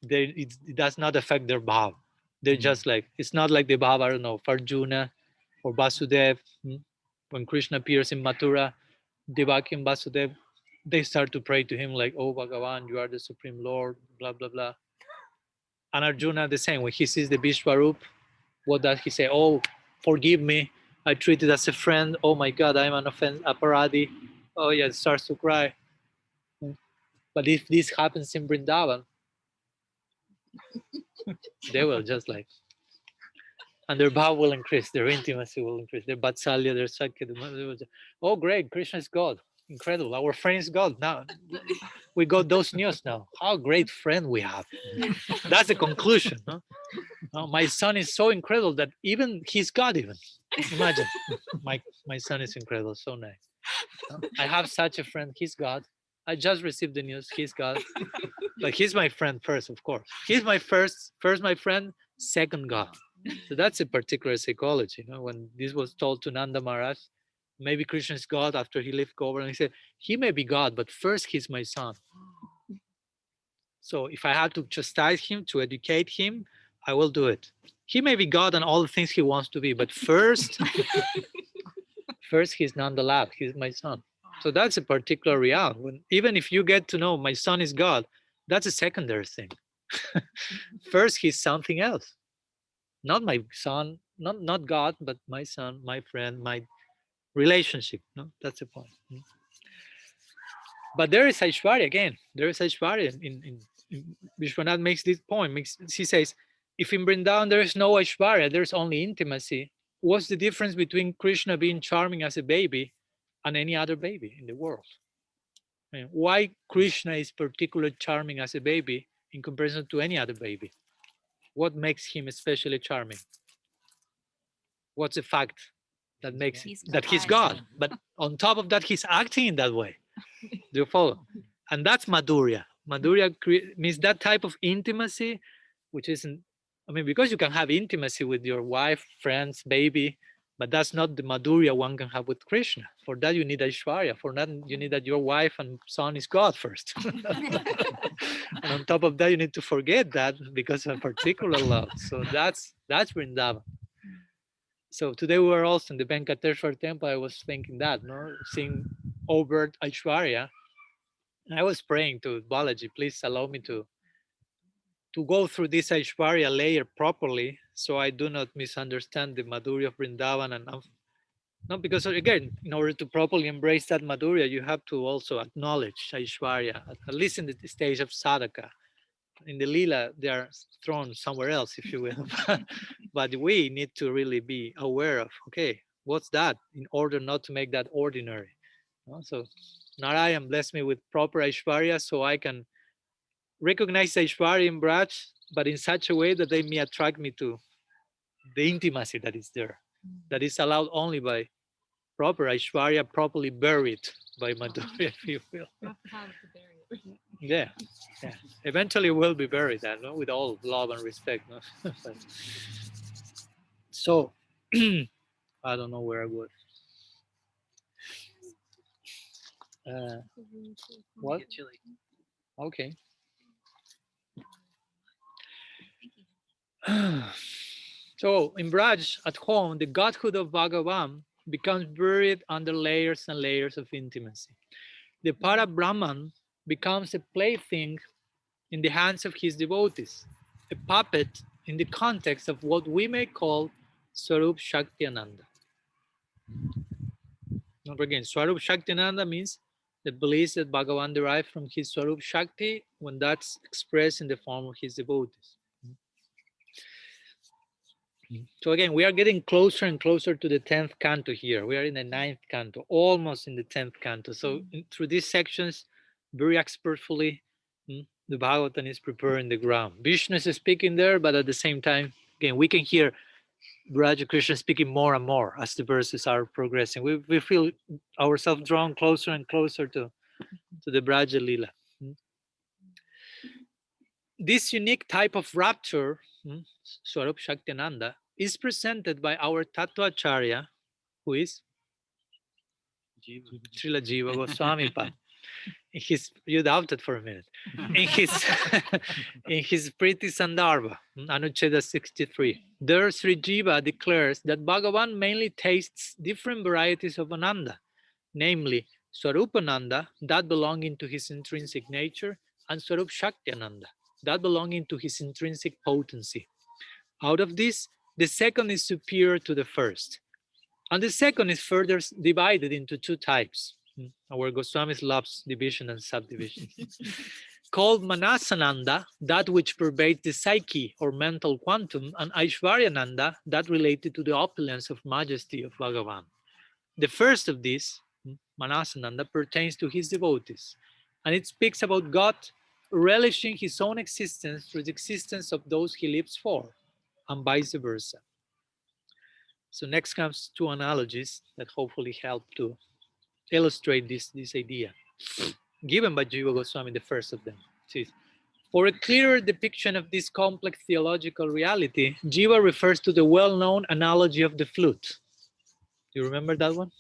It does not affect their bhav. They're just like, it's not like the bhav, I don't know, of Arjuna or Vasudev. When Krishna appears in Mathura, Devaki and Vasudev, they start to pray to him like, oh Bhagavan, you are the Supreme Lord, blah, blah, blah. And Arjuna the same, when he sees the Vishwarup, what does he say? Oh, forgive me, I treated as a friend. Oh my God, I'm an offense, aparadi. Oh yeah, it starts to cry. But if this happens in Vrindavan, they will just like, and their bhav will increase, their intimacy will increase, their vatsalya, their sakya. Oh, great, Krishna is God. Incredible. Our friend is God. Now we got those news now. How great friend we have. That's the conclusion. Huh? My son is so incredible that even he's God even. Imagine. My son is incredible. So nice. I have such a friend. He's God. I just received the news. He's God. Like he's my friend first, of course. He's my first my friend, second God. So that's a particular psychology. When this was told to Nanda Maharaj, maybe Krishna is God after he left Govardhan, he said, he may be God, but first he's my son. So if I have to chastise him, to educate him, I will do it. He may be God and all the things he wants to be, but first he's Nanda Lal, he's my son. So that's a particular reality. Even if you get to know my son is God, that's a secondary thing. First, he's something else. Not my son, not God, but my son, my friend, my relationship. No, that's the point. But there is Aishwarya again. There is Aishwarya in Vishwanath makes this point. He says, if in Vrindavan there is no Aishwarya, there's only intimacy. What's the difference between Krishna being charming as a baby and any other baby in the world? I mean, why Krishna is particularly charming as a baby in comparison to any other baby? What makes him especially charming? What's the fact that makes that he's God? But on top of that, he's acting in that way. Do you follow? And that's Madhurya. Madhurya means that type of intimacy, which isn't, I mean, because you can have intimacy with your wife, friends, baby, but that's not the Madhurya one can have with Krishna. For that, you need Aishwarya. For that, you need that your wife and son is God first. And on top of that, you need to forget that because of a particular love. So that's Vrindavan. So today we were also in the Venkateshwar temple. I was thinking that, seeing overt Aishwarya. And I was praying to Balaji, please allow me to go through this Aishwarya layer properly so I do not misunderstand the Madhurya of Vrindavan. And not because, again, in order to properly embrace that Madhurya, you have to also acknowledge Aishwarya, at least in the stage of sadhaka. In the lila, they are thrown somewhere else, if you will. But we need to really be aware of, okay, what's that, in order not to make that ordinary. So Narayan bless me with proper Aishwarya so I can recognize Aishwarya in Braj, but in such a way that they may attract me to the intimacy that is there, that is allowed only by proper Aishwarya, properly buried by Madhurya, if you will. Yeah. Eventually will be buried, with all love and respect. So, I don't know where I was. What? Okay. So in Braj, at home, the godhood of Bhagavan becomes buried under layers and layers of intimacy. The Para Brahman becomes a plaything in the hands of his devotees, a puppet in the context of what we may call Swarup Shakti Ananda. Now again, Swarup Shakti Ananda means the bliss that Bhagavan derived from his Swarup Shakti when that's expressed in the form of his devotees. So again, we are getting closer and closer to the 10th canto here. We are in the 9th canto, almost in the 10th canto. So through these sections, very expertfully, the Bhagavatam is preparing the ground. Vishnu is speaking there, but at the same time, again, we can hear Raja Krishna speaking more and more as the verses are progressing. We feel ourselves drawn closer and closer to the Braja Lila. This unique type of rapture, Swarup Shaktinanda, is presented by our Tattvacharya, who is Jiva. Srila Jiva Goswami Pad. You doubted for a minute. In his in his Priti Sandarbha, Anucheda 63, there Sri Jiva declares that Bhagavan mainly tastes different varieties of Ananda, namely Swarupananda, that belonging to his intrinsic nature, and Swarup Shakti-ananda, that belonging to his intrinsic potency. Out of this, the second is superior to the first. And the second is further divided into two types. Our Goswamis loves division and subdivision. Called Manasananda, that which pervades the psyche or mental quantum, and Aishwaryananda, that related to the opulence of majesty of Bhagavan. The first of these, Manasananda, pertains to his devotees, and it speaks about God relishing his own existence through the existence of those he lives for, and vice versa. So next comes two analogies that hopefully help to illustrate this idea, given by Jiva Goswami, the first of them. For a clearer depiction of this complex theological reality, Jiva refers to the well-known analogy of the flute. You remember that one?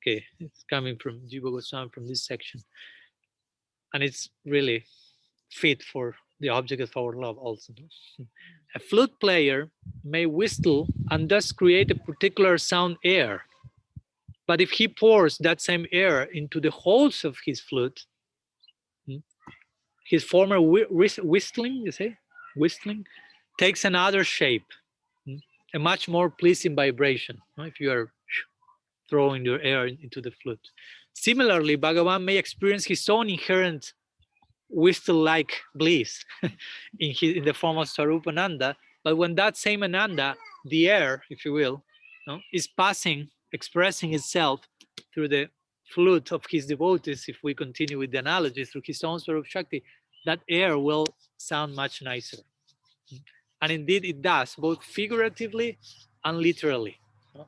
Okay, it's coming from Jiva Goswami from this section. And it's really fit for the object of our love also. A flute player may whistle and thus create a particular sound air. But if he pours that same air into the holes of his flute, his former whistling, takes another shape, a much more pleasing vibration, if you are throwing your air into the flute. Similarly, Bhagavan may experience his own inherent whistle-like bliss in the form of Swarupananda, but when that same Ananda, the air, if you will, is passing, expressing itself through the flute of his devotees, if we continue with the analogy, through his own Swarup Shakti, that air will sound much nicer. And indeed it does, both figuratively and literally,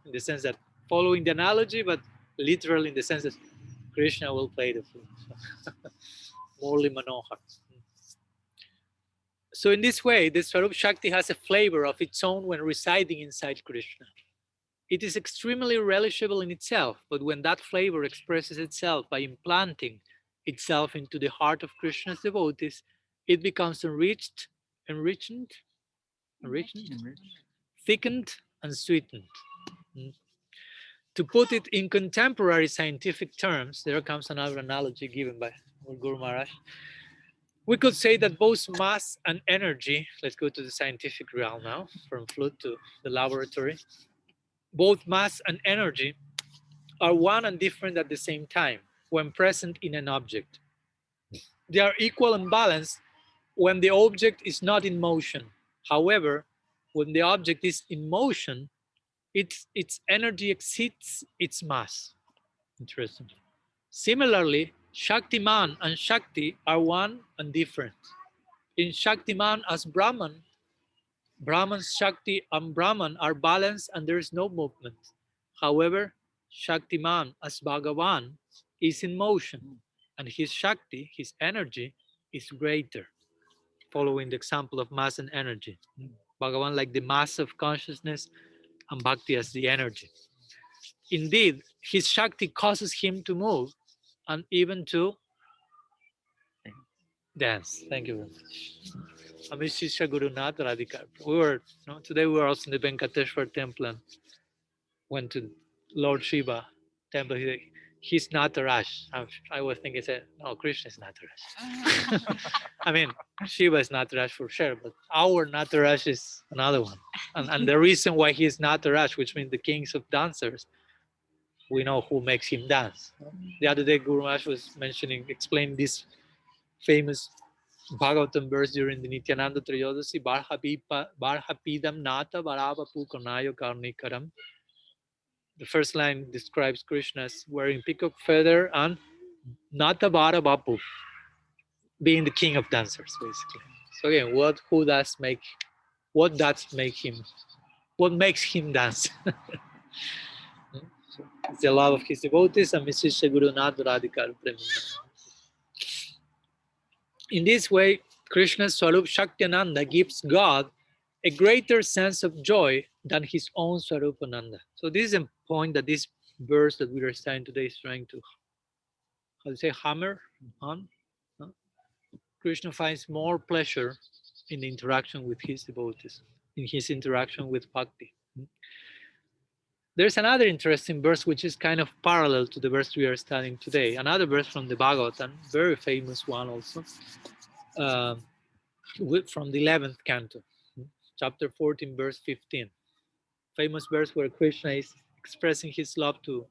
in the sense that following the analogy, but literally in the sense that Krishna will play the flute. Morli Manohar. So in this way, the Swarup Shakti has a flavor of its own when residing inside Krishna. It is extremely relishable in itself, but when that flavor expresses itself by implanting itself into the heart of Krishna's devotees, it becomes enriched, thickened, and sweetened. To put it in contemporary scientific terms, there comes another analogy given by Guru Maharaj. We could say that both mass and energy, let's go to the scientific realm now, from flute to the laboratory. Both mass and energy are one and different at the same time when present in an object. They are equal and balanced when the object is not in motion. However, when the object is in motion, its energy exceeds its mass. Interesting. Similarly, Shaktiman and Shakti are one and different. In Shaktiman as Brahman, Brahman's Shakti and Brahman are balanced and there is no movement. However, Shaktiman as Bhagavan is in motion and his Shakti, his energy, is greater, following the example of mass and energy. Bhagavan like the mass of consciousness and Bhakti as the energy. Indeed, his Shakti causes him to move and even to dance. Thank you very much. Amishisha Guru Nath Radhikar. Today we were also in the Venkateshwar temple and went to Lord Shiva temple. He's Nataraj. I was thinking, no, Krishna is Nataraj. I mean, Shiva is Nataraj for sure, but our Nataraj is another one. And the reason why he is Nataraj, which means the kings of dancers, we know who makes him dance. The other day, Guru Maharaj was explaining this famous Bhagavatam verse during the Nityananda Triyodasi, Barhapidam Nata Varavapu Karnayo Karnikaram. The first line describes Krishna as wearing peacock feather and Nata Varavapu, being the king of dancers, basically. So again, what makes him dance? So it's the love of his devotees and Mrs. Guru Nath Radhikar Premanand. In this way, Krishna's Swarup Shaktinanda gives God a greater sense of joy than his own Swarupananda. So this is a point that this verse that we are studying today is trying to, hammer on. Krishna finds more pleasure in the interaction with his devotees, in his interaction with bhakti. There's another interesting verse which is kind of parallel to the verse we are studying today. Another verse from the Bhagavatam, very famous one also, from the 11th canto, chapter 14, verse 15. Famous verse where Krishna is expressing his love to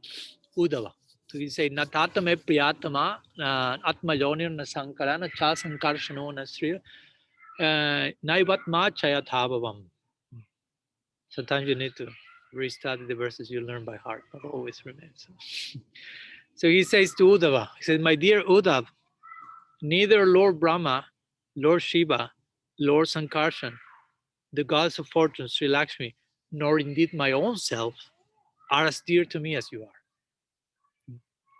Uddhava. So he said, Natatame priyatama atma yonir na sankara na cha sankarshano na sri naivatma chayathabavam. Sometimes you need to restudy the verses you learn by heart, but always remains. So he says to Uddhava, he said, my dear Uddhav, neither Lord Brahma, Lord Shiva, Lord Sankarshan, the gods of fortune, Sri Lakshmi, nor indeed my own self are as dear to me as you are.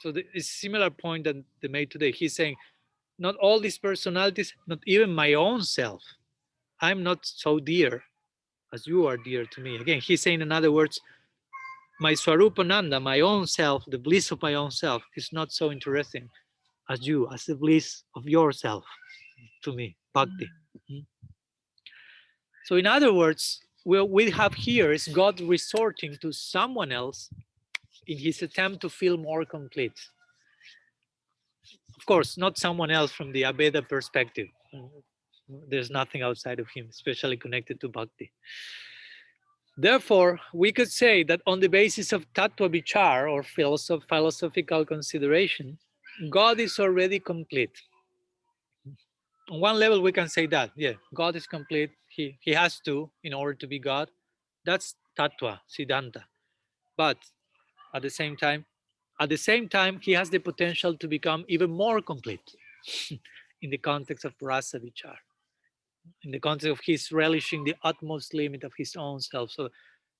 So it's a similar point that they made today. He's saying, not all these personalities, not even my own self, I'm not so dear as you are dear to me. Again, he's saying, in other words, my Swarupananda, my own self, the bliss of my own self, is not so interesting as you, as the bliss of yourself to me, bhakti. So in other words, what we have here is God resorting to someone else in his attempt to feel more complete. Of course, not someone else from the Abheda perspective. There's nothing outside of him, especially connected to bhakti. Therefore, we could say that on the basis of tattva vichar, or philosophical consideration, God is already complete. On one level, we can say that, yeah, God is complete. He has to, in order to be God. That's tattva, siddhanta. But at the same time, he has the potential to become even more complete in the context of rasa vichar, in the context of his relishing the utmost limit of his own self. So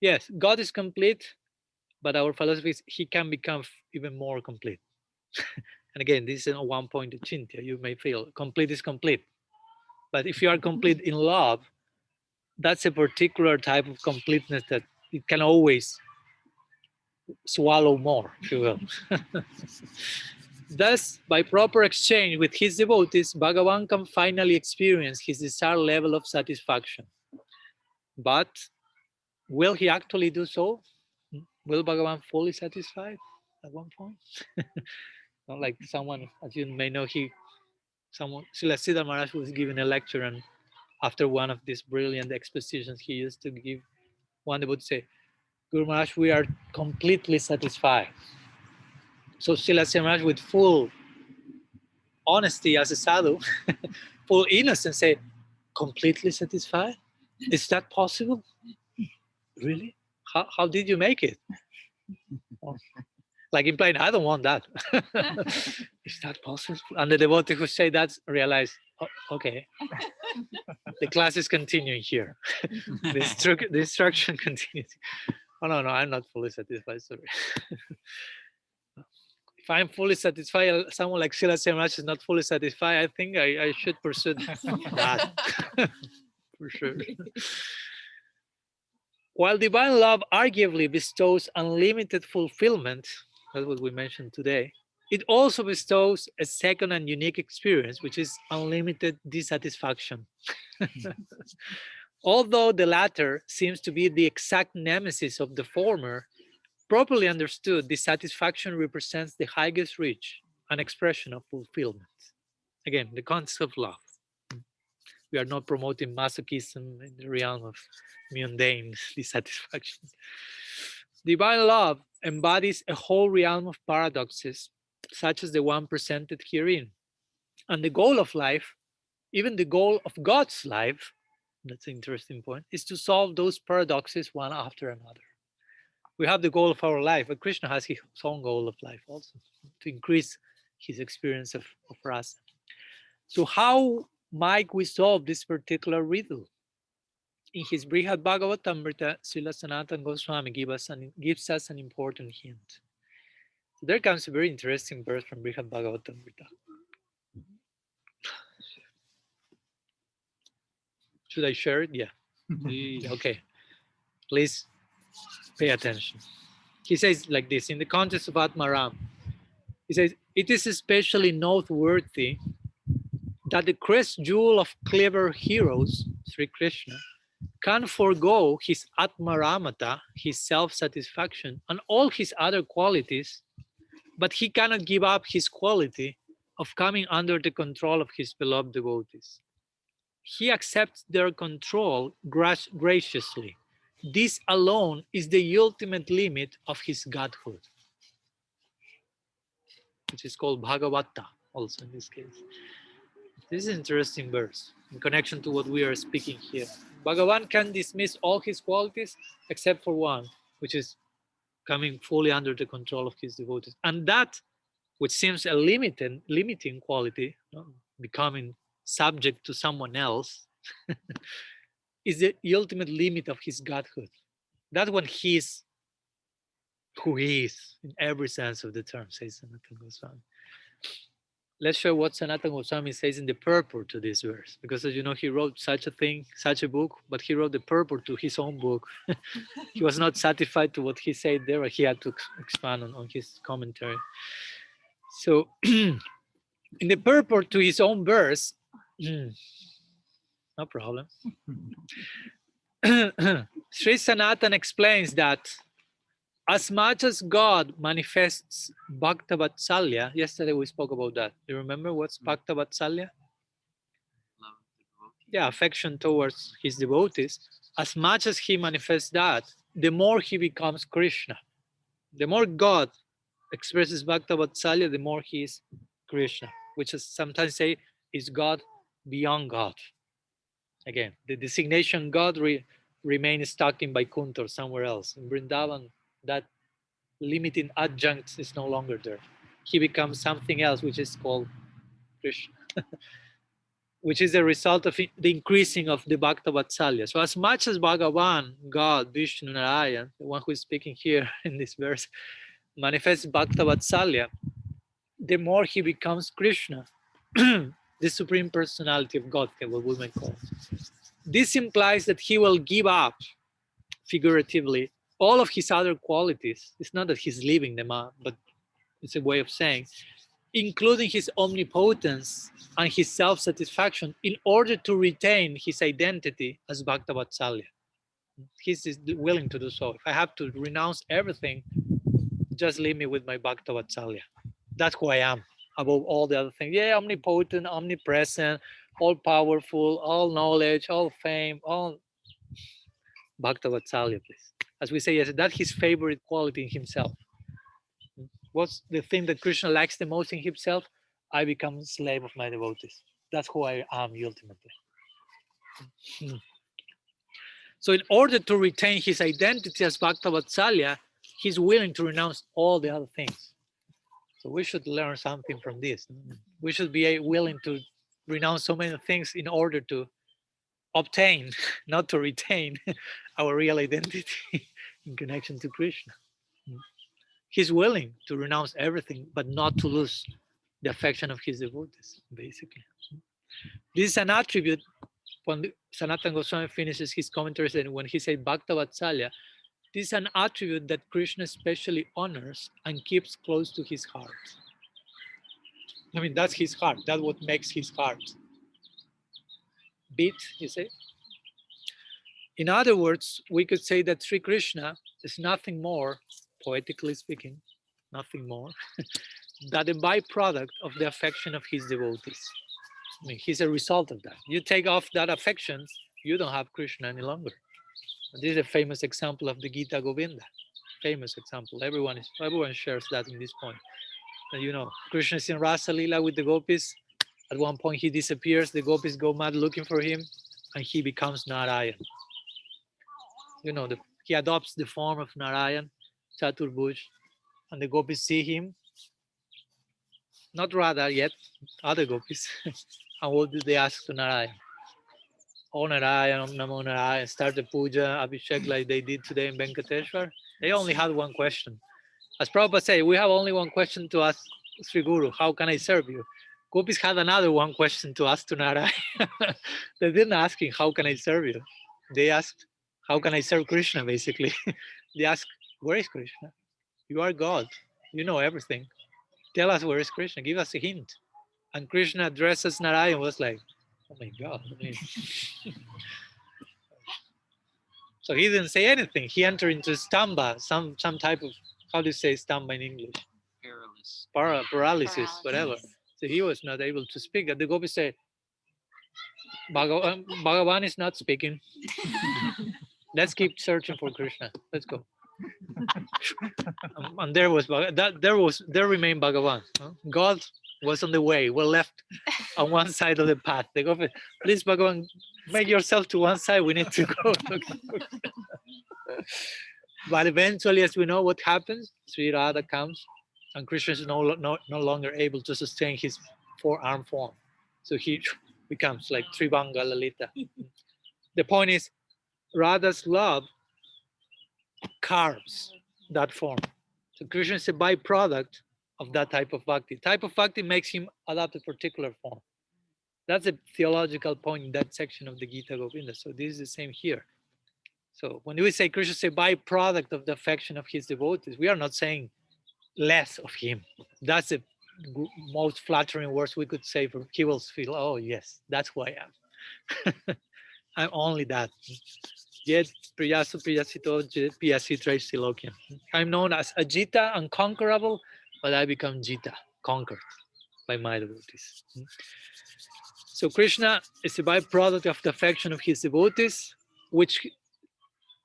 yes, God is complete, but our philosophy is he can become even more complete. And again, this is a one-pointed chintya. You may feel complete is complete. But if you are complete in love, that's a particular type of completeness that it can always swallow more, if you will. Thus, by proper exchange with his devotees, Bhagavan can finally experience his desired level of satisfaction. But will he actually do so? Will Bhagavan fully satisfied at one point? Not like someone, as you may know, Srila Siddhar Maharaj was giving a lecture, and after one of these brilliant expositions he used to give, one devotee say, Guru Maharaj, we are completely satisfied. So Srila Siddhar Maharaj, with full honesty as a sadhu, full innocence, say, completely satisfied? Is that possible? Really? How did you make it? Like implying, I don't want that. Is that possible? And the devotee who say that realize, oh, okay, the class is continuing here. The instruction continues. Oh, no, I'm not fully satisfied, sorry. If I'm fully satisfied, someone like Srila Semraj is not fully satisfied, I think I should pursue that. For sure. While divine love arguably bestows unlimited fulfillment, that's what we mentioned today, it also bestows a second and unique experience, which is unlimited dissatisfaction. Although the latter seems to be the exact nemesis of the former, properly understood, dissatisfaction represents the highest reach and expression of fulfillment. Again, the concept of love. We are not promoting masochism in the realm of mundane dissatisfaction. Divine love embodies a whole realm of paradoxes, such as the one presented herein. And the goal of life, even the goal of God's life, that's an interesting point, is to solve those paradoxes one after another. We have the goal of our life, but Krishna has his own goal of life also, to increase his experience of rasa. So how might we solve this particular riddle? In his Brihad Bhagavatamrita, Srila Sanatana Goswami gives us an important hint. So there comes a very interesting verse from Brihad Bhagavatamrita. Should I share it? Yeah. Okay. Please pay attention. He says like this, in the context of Atmaram, he says, it is especially noteworthy that the crest jewel of clever heroes, Sri Krishna, can forego his Atmaramata, his self-satisfaction, and all his other qualities, but he cannot give up his quality of coming under the control of his beloved devotees. He accepts their control graciously. This alone is the ultimate limit of his godhood, which is called Bhagavata, also in this case. This is an interesting verse in connection to what we are speaking here. Bhagavan can dismiss all his qualities except for one, which is coming fully under the control of his devotees. And that, which seems a limiting quality, becoming subject to someone else, is the ultimate limit of his godhood. That's when he's who he is in every sense of the term, says Sanatana Goswami. Let's show what Sanatana Goswami says in the purport to this verse, because as you know, he wrote such a book, but he wrote the purport to his own book. He was not satisfied to what he said there, he had to expand on his commentary. So in the purport to his own verse, no problem. Sri Sanatan explains that as much as God manifests Bhakta Vatsalya, yesterday we spoke about that. You remember what's Bhakta Vatsalya? Love the devotee. Yeah, affection towards his devotees. As much as he manifests that, the more he becomes Krishna. The more God expresses Bhakta Vatsalya, the more he is Krishna, which is sometimes say is God beyond God. Again, the designation God remains stuck in Vaikuntha or somewhere else. In Vrindavan, that limiting adjunct is no longer there. He becomes something else, which is called Krishna, which is a result of the increasing of the Bhakta Vatsalya. So as much as Bhagavan, God, Vishnu, Narayan, the one who is speaking here in this verse, manifests Bhakta Vatsalya, the more he becomes Krishna, the supreme personality of God, what we might call it. This implies that he will give up, figuratively, all of his other qualities. It's not that he's leaving them up, but it's a way of saying, including his omnipotence and his self-satisfaction, in order to retain his identity as Bhakta Vatsalya. He's willing to do so. If I have to renounce everything, just leave me with my Bhakta Vatsalya. That's who I am, above all the other things. Yeah, omnipotent, omnipresent, all powerful, all knowledge, all fame, all Bhakta Vatsalya, please. As we say, yes, that's his favorite quality in himself. What's the thing that Krishna likes the most in himself? I become a slave of my devotees. That's who I am ultimately. So in order to retain his identity as Bhakta Vatsalya, he's willing to renounce all the other things. So we should learn something from this. We should be willing to renounce so many things in order to obtain, not to retain, our real identity in connection to Krishna. He's willing to renounce everything, but not to lose the affection of his devotees, basically. This is an attribute. When Sanatana Goswami finishes his commentaries, and when he says Bhakta Vatsalya, this is an attribute that Krishna especially honors and keeps close to his heart. I mean, that's his heart. That's what makes his heart beat, you say? In other words, we could say that Sri Krishna is nothing more, poetically speaking, nothing more, than a byproduct of the affection of his devotees. I mean, he's a result of that. You take off that affection, you don't have Krishna any longer. And this is a famous example of the Gita Govinda. famous example. Everyone shares that in this point. And you know, Krishna is in Rasa Lila with the gopis. At one point he disappears, the gopis go mad looking for him, and he becomes Narayan. You know, he adopts the form of Narayan, Chaturbhuj, and the gopis see him, not Radha yet, other gopis. And what do they ask to Narayan? Oh Narayan, Om Namo Narayan, start the puja, Abhishek like they did today in Venkateshwar. They only had one question. As Prabhupada said, we have only one question to ask Sri Guru, how can I serve you? Gopis had another one question to ask to Narayan. They didn't ask him, how can I serve you? They asked, how can I serve Krishna, basically? They asked, where is Krishna? You are God. You know everything. Tell us where is Krishna. Give us a hint. And Krishna addresses Narayan was like, oh my God. So he didn't say anything. He entered into stamba, some type of, how do you say stamba in English? Paralysis, whatever. So he was not able to speak. And the gopi said, Bhagavan is not speaking. Let's keep searching for Krishna. Let's go. And there remained Bhagavan. God was on the way. We're left on one side of the path. They go, please, Bhagavan, make yourself to one side. We need to go. But eventually, as we know what happens, Sri Radha comes, and Krishna is no longer able to sustain his four-arm form. So he becomes like Tribanga Lalita. The point is, Radha's love carves that form. So Krishna is a byproduct of that type of bhakti. Type of bhakti makes him adopt a particular form. That's a theological point in that section of the Gita Govinda. So this is the same here. So when we say Krishna is a byproduct of the affection of his devotees, we are not saying less of him. That's the most flattering words we could say for he will feel, oh yes, that's who I am. I'm only that. Yet Priyasu Priyasito Piyasitra Silokyam. I'm known as Ajita, unconquerable, but I become Jita, conquered by my devotees. So Krishna is a byproduct of the affection of his devotees, which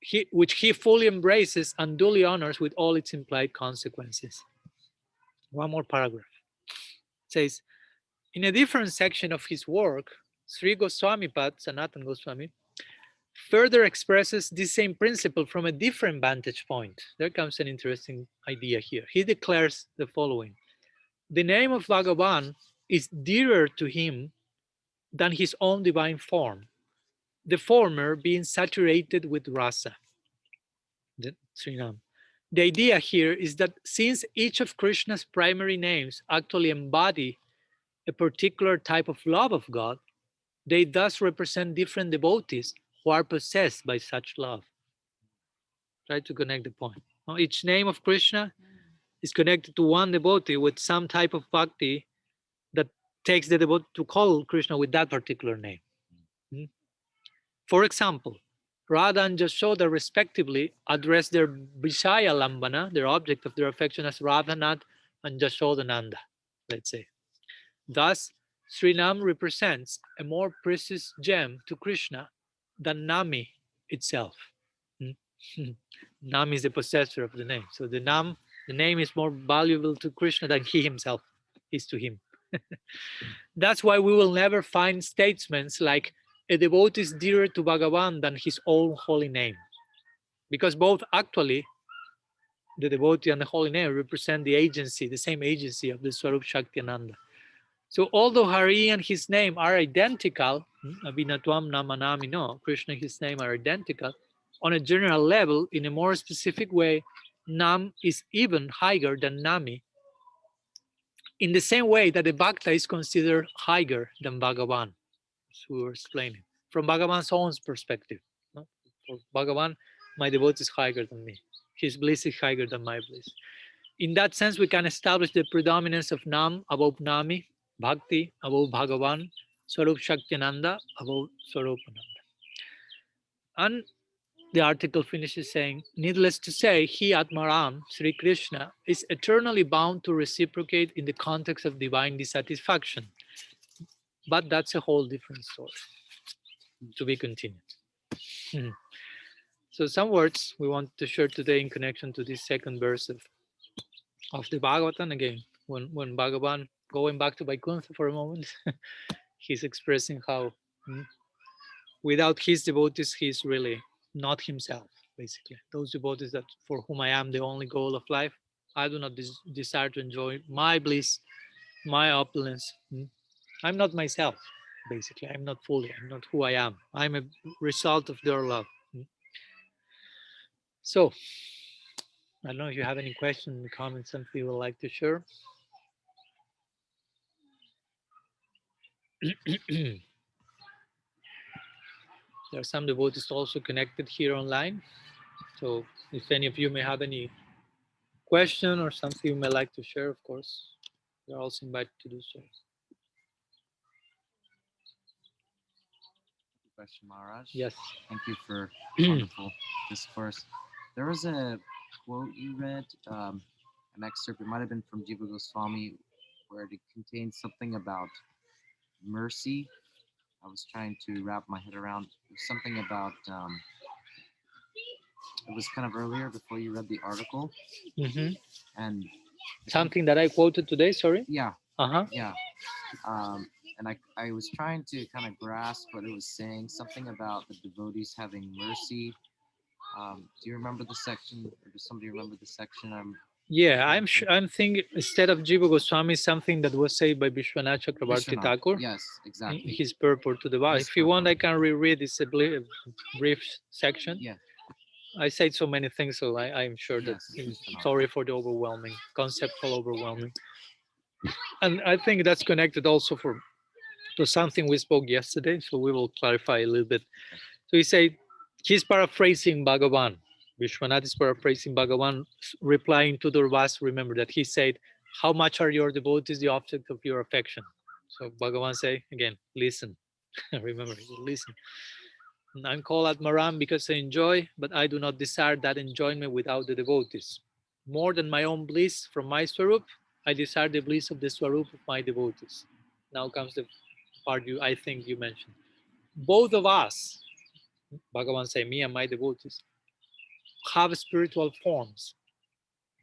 he fully embraces and duly honors with all its implied consequences. One more paragraph. It says, in a different section of his work, Sri Goswami Pad, Sanatan Goswami, further expresses this same principle from a different vantage point. There comes an interesting idea here. He declares the following. The name of Bhagavan is dearer to him than his own divine form, the former being saturated with rasa, the Srinam. The idea here is that since each of Krishna's primary names actually embody a particular type of love of God, they thus represent different devotees who are possessed by such love. Try to connect the point. Now, each name of Krishna is connected to one devotee with some type of bhakti that takes the devotee to call Krishna with that particular name. For example, Radha and Jashoda respectively address their Vishaya Lambana, their object of their affection, as Radhanath and Jashodananda, let's say. Thus, Srinam represents a more precious gem to Krishna than Nami itself. Nam is the possessor of the name. So the name is more valuable to Krishna than he himself is to him. That's why we will never find statements like a devotee is dearer to Bhagavan than his own holy name. Because both actually, the devotee and the holy name represent the agency, the same agency of the Swarup Shakti-ananda. So although Hari and his name are identical, Abhinatvam Namanami, no, Krishna and his name are identical, on a general level, in a more specific way, Nam is even higher than Nami, in the same way that the Bhakta is considered higher than Bhagavan, as we were explaining, from Bhagavan's own perspective. No? For Bhagavan, my devotee is higher than me. His bliss is higher than my bliss. In that sense, we can establish the predominance of Nam above Nami, Bhakti above Bhagavan, Swarup Shaktinanda above Swarupananda. And the article finishes saying, needless to say, he Atmaram, Sri Krishna, is eternally bound to reciprocate in the context of divine dissatisfaction. But that's a whole different story, to be continued. So So some words we want to share today in connection to this second verse of the Bhagavatam. Again, when Bhagavan, going back to Vaikuntha for a moment, he's expressing how without his devotees, he's really not himself, basically. Those devotees that for whom I am the only goal of life, I do not desire to enjoy my bliss, my opulence. I'm not myself, basically. I'm not fully, I'm not who I am. I'm a result of their love. So, I don't know if you have any questions, comments, something you would like to share. There are some devotees also connected here online. So if any of you may have any question or something you may like to share, of course, you're also invited to do so. Question, Maharaj. Yes. Thank you for wonderful discourse. There was a quote you read, an excerpt. It might have been from Jiva Goswami, where it contains something about mercy. I was trying to wrap my head around. It was something about. It was kind of earlier before you read the article, and Something that I quoted today. Sorry. yeah, Uh-huh. yeah. And I was trying to kind of grasp what it was saying, something about the devotees having mercy. Do you remember the section, or does somebody remember the section? Yeah, I'm thinking instead of Jiva Goswami, something that was said by Vishwanath Chakrabarti Vishwanath. Thakur. Yes, exactly. His purport to the Bhagavad. If you want, I can reread this brief section. Yeah. I said so many things, so I'm sure that. Yes, Sorry for the overwhelming, conceptual overwhelming. And I think that's connected also to something we spoke yesterday, so we will clarify a little bit. So he said, he's paraphrasing Bhagavan. Vishwanath is paraphrasing Bhagavan, replying to Durvas. Remember that he said, how much are your devotees the object of your affection? So Bhagavan say, again, listen. Remember, listen. I'm called Atmaram because I enjoy, but I do not desire that enjoyment without the devotees. More than my own bliss from my Swarup, I desire the bliss of the Swarup of my devotees. Now comes the part I think you mentioned. Both of us, Bhagavan say, me and my devotees, have spiritual forms,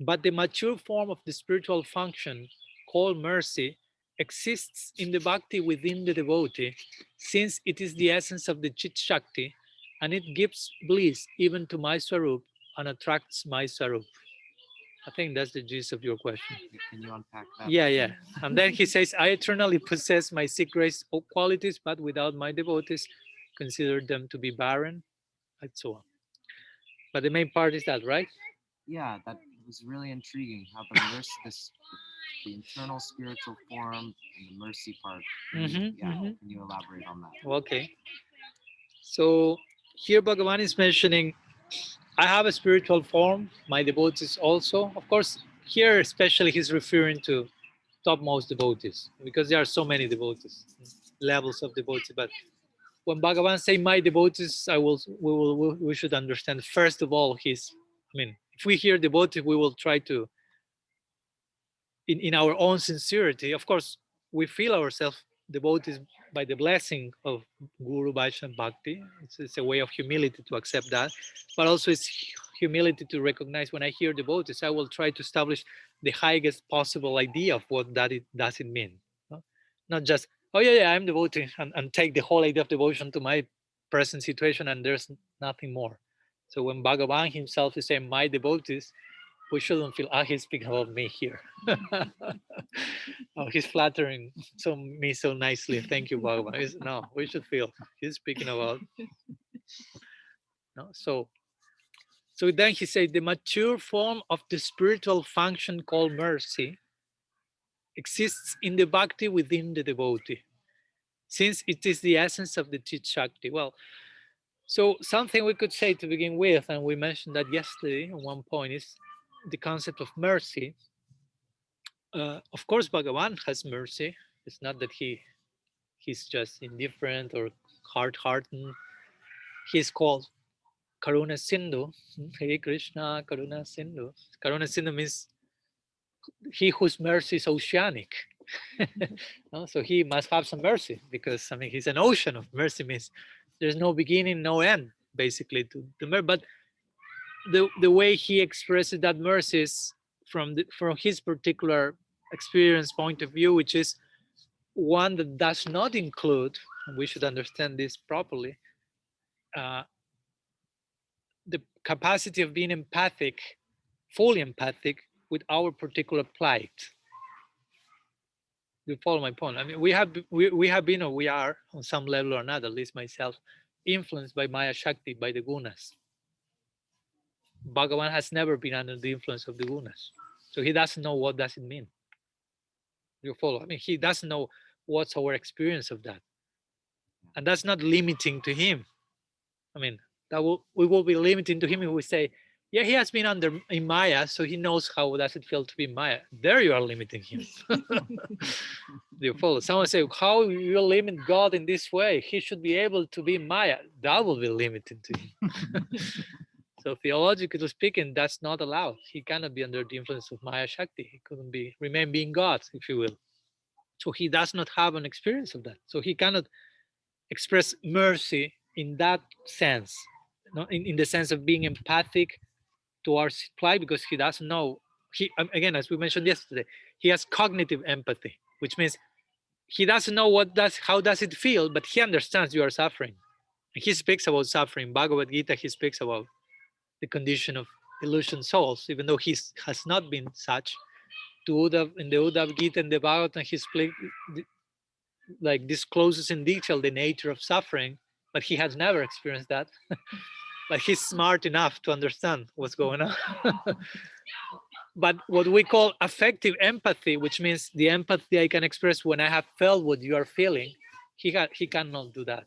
but the mature form of the spiritual function, called mercy, exists in the bhakti within the devotee, since it is the essence of the Chit Shakti, and it gives bliss even to my Swarup and attracts my Swarup. I think that's the gist of your question. Can you unpack that? Yeah. And then he says, I eternally possess my secret qualities, but without my devotees, consider them to be barren, and so on. But the main part is that, right? Yeah, that was really intriguing. How the internal spiritual form and the mercy part. Can you elaborate on that? Okay. So here Bhagavan is mentioning, I have a spiritual form, my devotees also. Of course, here especially he's referring to topmost devotees, because there are so many devotees, levels of devotees. But when Bhagavan say my devotees, we should understand first of all if we hear devotee, we will try to, in our own sincerity, of course, we feel ourselves devotees by the blessing of Guru Vaishnava Bhakti. It's a way of humility to accept that, but also it's humility to recognize when I hear devotees, I will try to establish the highest possible idea of what does it mean. No? Not just, oh yeah, I'm devotee, and take the whole idea of devotion to my present situation and there's nothing more. So when Bhagavan himself is saying my devotees, we shouldn't feel, he's speaking about me here. Oh, he's flattering me so nicely. Thank you, Bhagavan. No, we should feel he's speaking about. No, so then he said the mature form of the spiritual function called mercy exists in the bhakti within the devotee, since it is the essence of the Chit Shakti. Well, so something we could say to begin with, and we mentioned that yesterday at one point, is the concept of mercy. Of course, Bhagavan has mercy. It's not that he's just indifferent or hard-hardened. He's called Karuna Sindhu. Hey Krishna, Karuna Sindhu. Karuna Sindhu means he whose mercy is oceanic. No? So he must have some mercy, because he's an ocean of mercy. Means there's no beginning, no end, basically to the mercy. But the way he expresses that mercy is from his particular experience point of view, which is one that does not include, and we should understand this properly, uh, the capacity of being empathic, fully empathic with our particular plight. You follow my point? I mean, we have been, or we are on some level or another, at least myself, influenced by Maya Shakti, by the gunas. Bhagavan has never been under the influence of the gunas, so he doesn't know what does it mean. You follow? I mean, he doesn't know what's our experience of that, and that's not limiting to him. I mean, we will be limiting to him if we say, yeah, he has been under in Maya, so he knows how does it feel to be Maya. There you are limiting him. Do you follow? Someone say, how you limit God in this way? He should be able to be Maya. That will be limiting to him. So theologically speaking, that's not allowed. He cannot be under the influence of Maya Shakti. He couldn't remain being God, if you will. So he does not have an experience of that. So he cannot express mercy in that sense, in the sense of being empathic towards plight, because he doesn't know. He, again, as we mentioned yesterday, he has cognitive empathy, which means he doesn't know how does it feel, but he understands you are suffering. And he speaks about suffering. Bhagavad Gita, he speaks about the condition of illusion souls, even though he has not been such. In the Uddhav Gita and the Bhagavatam, he like discloses in detail the nature of suffering, but he has never experienced that. Like he's smart enough to understand what's going on. But what we call affective empathy, which means the empathy I can express when I have felt what you are feeling, he cannot do that,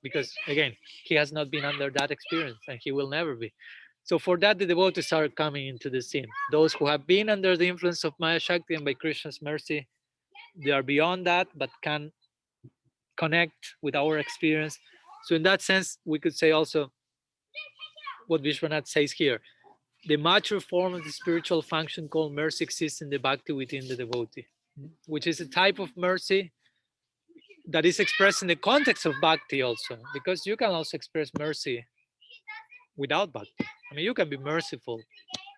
because again, he has not been under that experience, and he will never be. So for that, the devotees are coming into the scene. Those who have been under the influence of Maya Shakti, and by Krishna's mercy, they are beyond that, but can connect with our experience. So in that sense, we could say also what Vishwanath says here. The mature form of the spiritual function called mercy exists in the bhakti within the devotee, which is a type of mercy that is expressed in the context of bhakti also, because you can also express mercy without bhakti. I mean, you can be merciful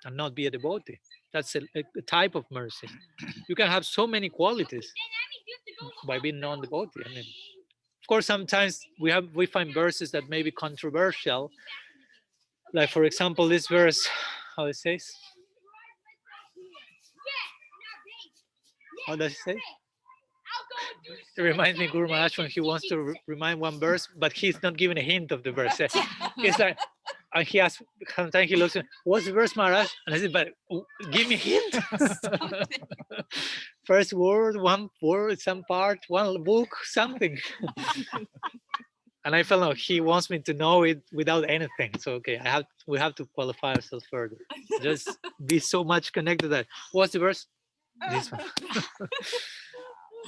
and not be a devotee. That's a type of mercy. You can have so many qualities by being non-devotee. I mean, of course, sometimes we find verses that may be controversial. Like, for example, this verse, how it says? How does it say? It reminds me of Guru Maharaj when he wants to remind one verse, but he's not giving a hint of the verse. It's like, and he asks, sometimes he looks, what's the verse, Maharaj? And I said, but give me a hint. First word, one word, some part, one book, something. And I felt like he wants me to know it without anything. So okay, we have to qualify ourselves further. Just be so much connected that. What's the verse? This one.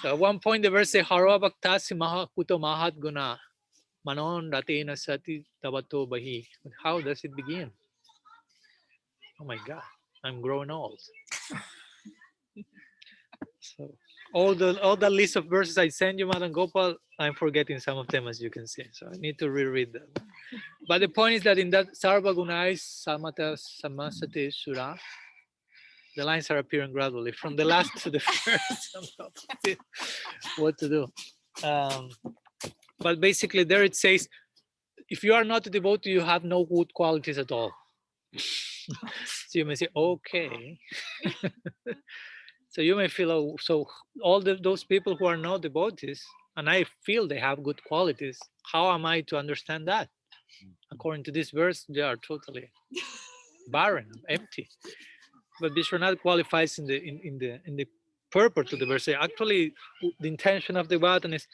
So at one point the verse says, Haro bhaktasi mahakuto mahat guna manon ratena sati tavato bahi. How does it begin? Oh my God, I'm growing old. So all the list of verses I send you, Madan Gopal, I'm forgetting some of them, as you can see. So I need to reread them. But the point is that in that Sarva Gunais Samata Samasate Sura, the lines are appearing gradually from the last to the first. What to do? But basically, there it says, if you are not a devotee, you have no good qualities at all. So you may say, okay. So you may feel, oh, so all those people who are not devotees, and I feel they have good qualities, how am I to understand that? According to this verse, they are totally barren, empty. But Vishwanath qualifies in the purport to the verse. Actually, the intention of the Bhagavatam is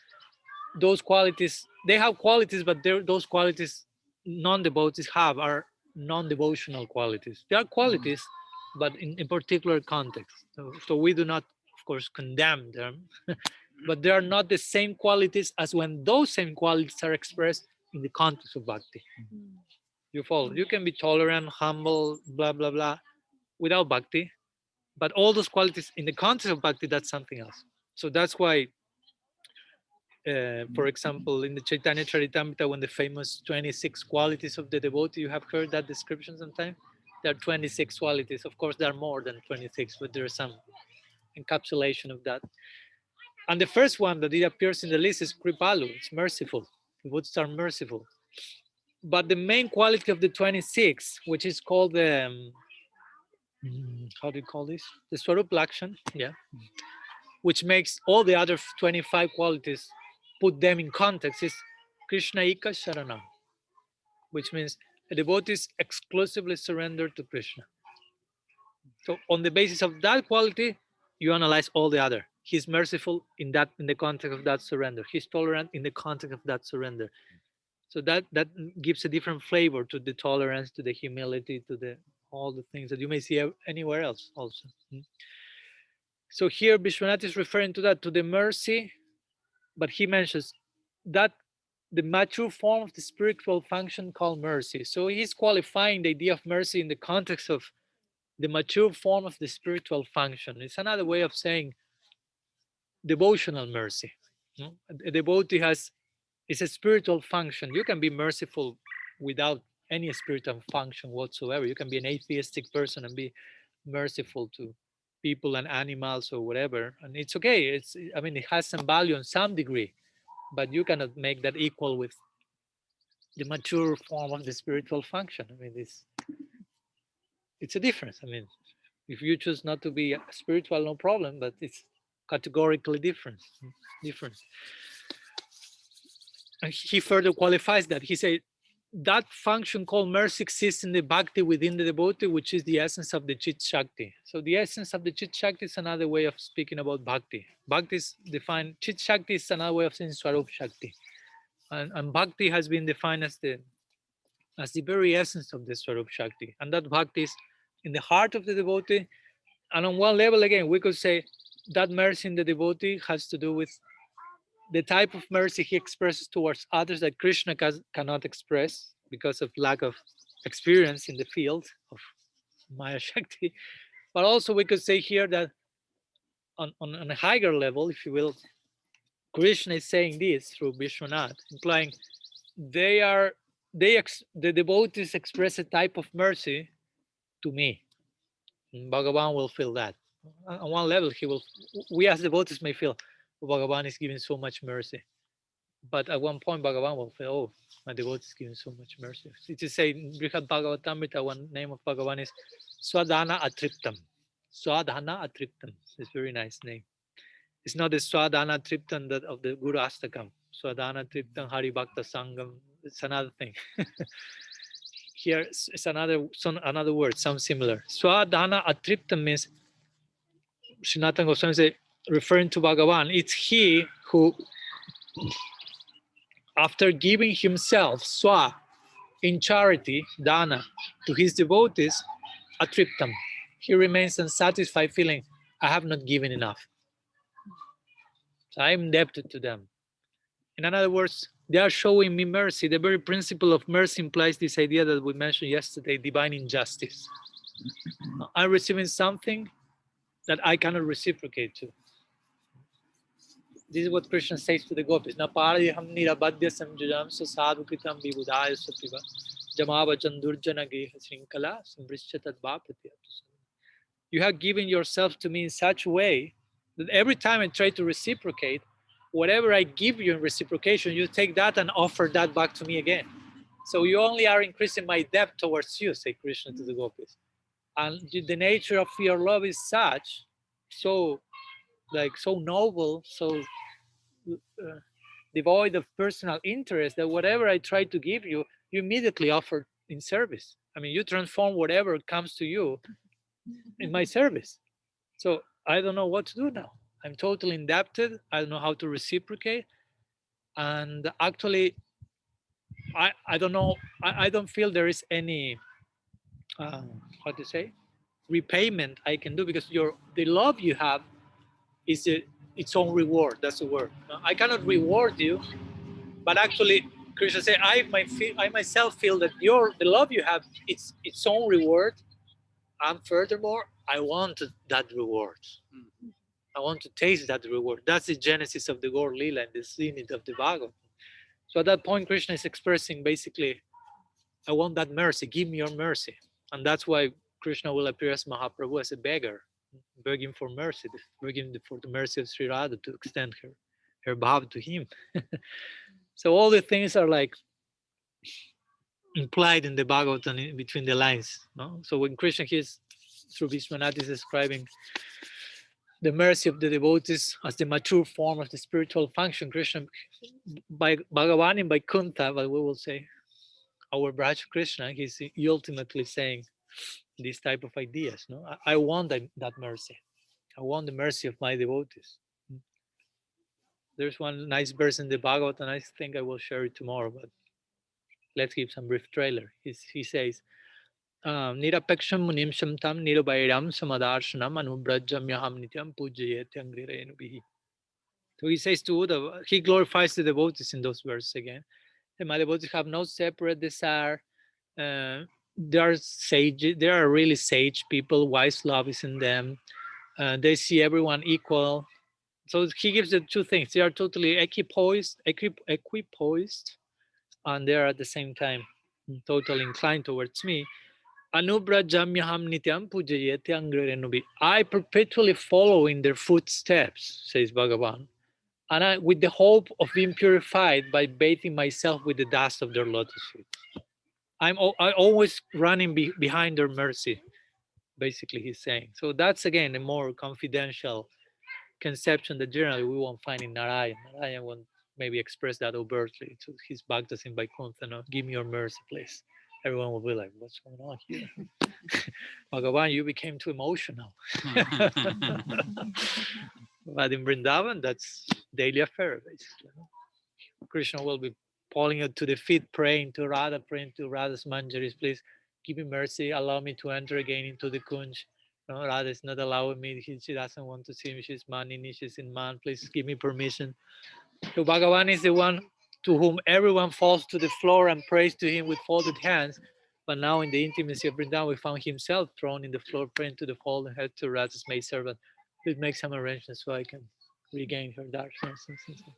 those qualities, they have qualities, but those qualities non-devotees have are non-devotional qualities. They are qualities, but in particular context. So we do not, of course, condemn them, but they are not the same qualities as when those same qualities are expressed in the context of bhakti. You follow? You can be tolerant, humble, blah, blah, blah, without bhakti, but all those qualities in the context of bhakti, that's something else. So that's why For example, in the Chaitanya Charitamrita, when the famous 26 qualities of the devotee, you have heard that description sometime? There are 26 qualities. Of course, there are more than 26, but there is some encapsulation of that. And the first one that it appears in the list is Kripalu. It's merciful. Devotees are merciful. But the main quality of the 26, which is called the, how do you call this? The Swarup Lakshan, yeah, which makes all the other 25 qualities, put them in context, is Krishna Ika Sharanam, which means a devotee is exclusively surrendered to Krishna. So on the basis of that quality, you analyze all the other. He's merciful in the context of that surrender. He's tolerant in the context of that surrender. So that gives a different flavor to the tolerance, to the humility, to the all the things that you may see anywhere else also. So here Vishwanath is referring to that, to the mercy, but he mentions that the mature form of the spiritual function called mercy. So he's qualifying the idea of mercy in the context of the mature form of the spiritual function. It's another way of saying devotional mercy. A devotee is a spiritual function. You can be merciful without any spiritual function whatsoever. You can be an atheistic person and be merciful to people and animals or whatever, and it's okay. I mean, it has some value in some degree, but you cannot make that equal with the mature form of the spiritual function. I mean, it's a difference. I mean, if you choose not to be spiritual, no problem, but it's categorically different. And he further qualifies that. He said that function called mercy exists in the bhakti within the devotee, which is the essence of the chit shakti. So the essence of the chit shakti is another way of speaking about bhakti. Bhakti is defined, chit shakti is another way of saying swarup shakti. And bhakti has been defined as the very essence of the swarup shakti. And that bhakti is in the heart of the devotee. And on one level, again, we could say that mercy in the devotee has to do with the type of mercy he expresses towards others that Krishna cannot express because of lack of experience in the field of Maya Shakti. But also we could say here that on a higher level, if you will, Krishna is saying this through Vishwanath, implying the devotees express a type of mercy to me. And Bhagavan will feel that. On one level, we as devotees may feel, oh, Bhagavan is giving so much mercy. But at one point, Bhagavan will feel, oh, my devotee is giving so much mercy. It is say in Brihad Bhagavatamrita, one name of Bhagavan is Swadhana Atriptam. Swadhana Atriptam. It's a very nice name. It's not the Swadhana Triptam of the Guru Astakam. Swadhana Triptam Hari Bhakta Sangam. It's another thing. Here it's another word, some similar. Swadhana Atriptam means, Srinathan Goswami says, referring to Bhagavan, it's he who, after giving himself, swa, in charity, dana, to his devotees, atriptam, he remains unsatisfied, feeling, I have not given enough. So I am indebted to them. In other words, they are showing me mercy. The very principle of mercy implies this idea that we mentioned yesterday, divine injustice. I'm receiving something that I cannot reciprocate to. This is what Krishna says to the gopis. Na pariham nirabadya samjujam sadhu kritam vibudaya sativa jamava chandurjana geha srinkala sambrishchatad bhapati. You have given yourself to me in such a way that every time I try to reciprocate, whatever I give you in reciprocation, you take that and offer that back to me again. So you only are increasing my debt towards you, say Krishna to the gopis. And the nature of your love is such, so noble, so devoid of personal interest, that whatever I try to give you, you immediately offer in service. I mean, you transform whatever comes to you in my service. So I don't know what to do now. I'm totally indebted. I don't know how to reciprocate. And actually, I don't know. I don't feel there is any, how to say, repayment I can do, because the love you have is its own reward. That's the word. I cannot reward you, but actually, Krishna said, I myself feel that the love you have, it's its own reward, and furthermore, I want that reward. I want to taste that reward. That's the genesis of the Gaur Lila and the zenith of the Bhagavatam. So at that point, Krishna is expressing basically, I want that mercy. Give me your mercy. And that's why Krishna will appear as Mahaprabhu as a beggar, begging for mercy, begging for the mercy of Sri Radha to extend her bhav to him. So all the things are like implied in the Bhagavatam in between the lines. No? So when Krishna is through Vishwanath is describing the mercy of the devotees as the mature form of the spiritual function, Krishna by Bhagavan and by Kunta, but we will say our Braj Krishna, he's ultimately saying these type of ideas. No, I want that mercy. I want the mercy of my devotees. There's one nice verse in the Bhagavatam. I think I will share it tomorrow, but let's give some brief trailer. He says, Nirapeksham munim shamtam nirabhairam samadarshanam anubrajamyaham nityam pujayete angrirenubihi. So he says to Uddhava, he glorifies the devotees in those verses again. And my devotees have no separate desire. They are sage. They are really sage people. Wise love is in them. They see everyone equal. So he gives the two things. They are totally equipoised, and they are at the same time totally inclined towards me. Anubrajamyaham nityam pujayete angrerenubi. I perpetually follow in their footsteps, says Bhagavan, and with the hope of being purified by bathing myself with the dust of their lotus feet. I always running behind their mercy, basically he's saying. So that's again a more confidential conception that generally we won't find in Narayan. Narayan won't maybe express that overtly to his bhaktas in Vaikuntha. No, give me your mercy, please. Everyone will be like, what's going on here? Bhagavan, you became too emotional. But in Vrindavan, that's daily affair, basically. Krishna will be falling it to the feet, praying to Radha, praying to Radha's manjaris, please give me mercy, allow me to enter again into the Kunj. No, Radha is not allowing me, she doesn't want to see me, she's Manini, she's in Man, please give me permission. So Bhagavan is the one to whom everyone falls to the floor and prays to him with folded hands. But now in the intimacy of Vrindavan, we found himself thrown in the floor, praying to the folded head to Radha's maid servant. Please make some arrangements so I can regain her darshan.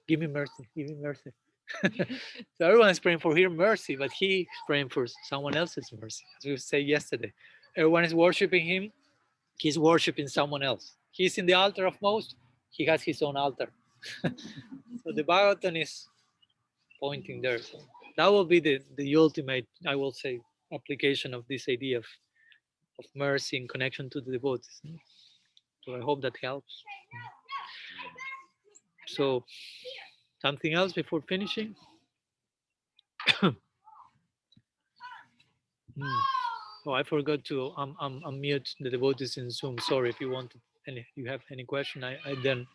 Give me mercy, give me mercy. So everyone is praying for her mercy, but he is praying for someone else's mercy. As we said yesterday, everyone is worshiping him, he's worshiping someone else. He's in the altar of most, he has his own altar. So the Bhagavatam is pointing there. So that will be the ultimate, I will say, application of this idea of mercy in connection to the devotees. So I hope that helps. So something else before finishing? Oh, I forgot to unmute the devotees in Zoom. Sorry, if you want you have any question, I then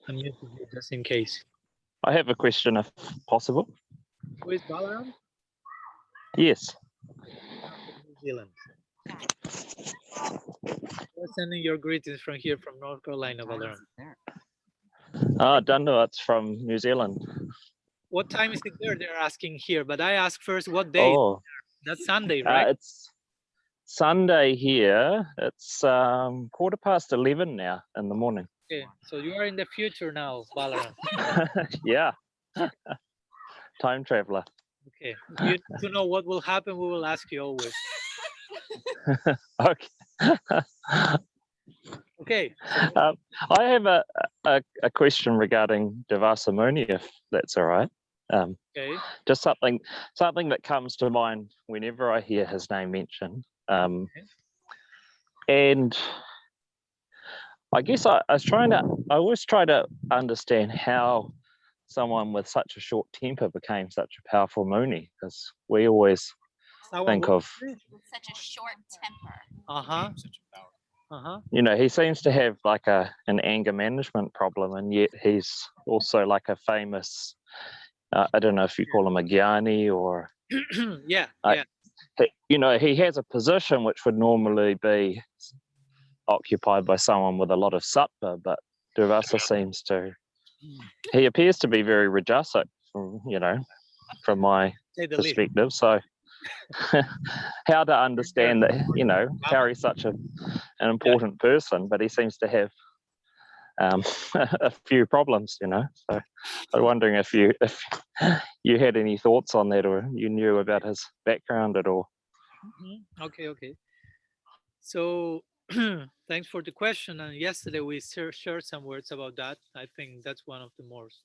unmute you just in case. I have a question, if possible. Who is Balaram? Yes. New Zealand. We're sending your greetings from here, from North Carolina, Balaram. Dunno, it's from New Zealand. What time is it there? They're asking here, but I asked first what day. Oh, That's Sunday, right? it's Sunday here. It's 11:15 now in the morning. Okay, so you are in the future now, Balaram. Yeah. Time traveler. Okay, to know what will happen, we will ask you always. Okay. Okay. I have a question regarding Devasa Muni, if that's all right. Okay. Just something that comes to mind whenever I hear his name mentioned. And I guess I always try to understand how someone with such a short temper became such a powerful Muni, because we always think of, With such a short temper. he seems to have like an anger management problem, and yet he's also like a famous, I don't know if you call him a Gyani or yeah. He has a position which would normally be occupied by someone with a lot of sattva, but Durvasa he appears to be very rajasic from my perspective. So how to understand that, how he's such an important person, but he seems to have a few problems, you know. So I'm wondering if you had any thoughts on that, or you knew about his background at all. Okay. So thanks for the question. And yesterday we shared some words about that. I think that's one of the most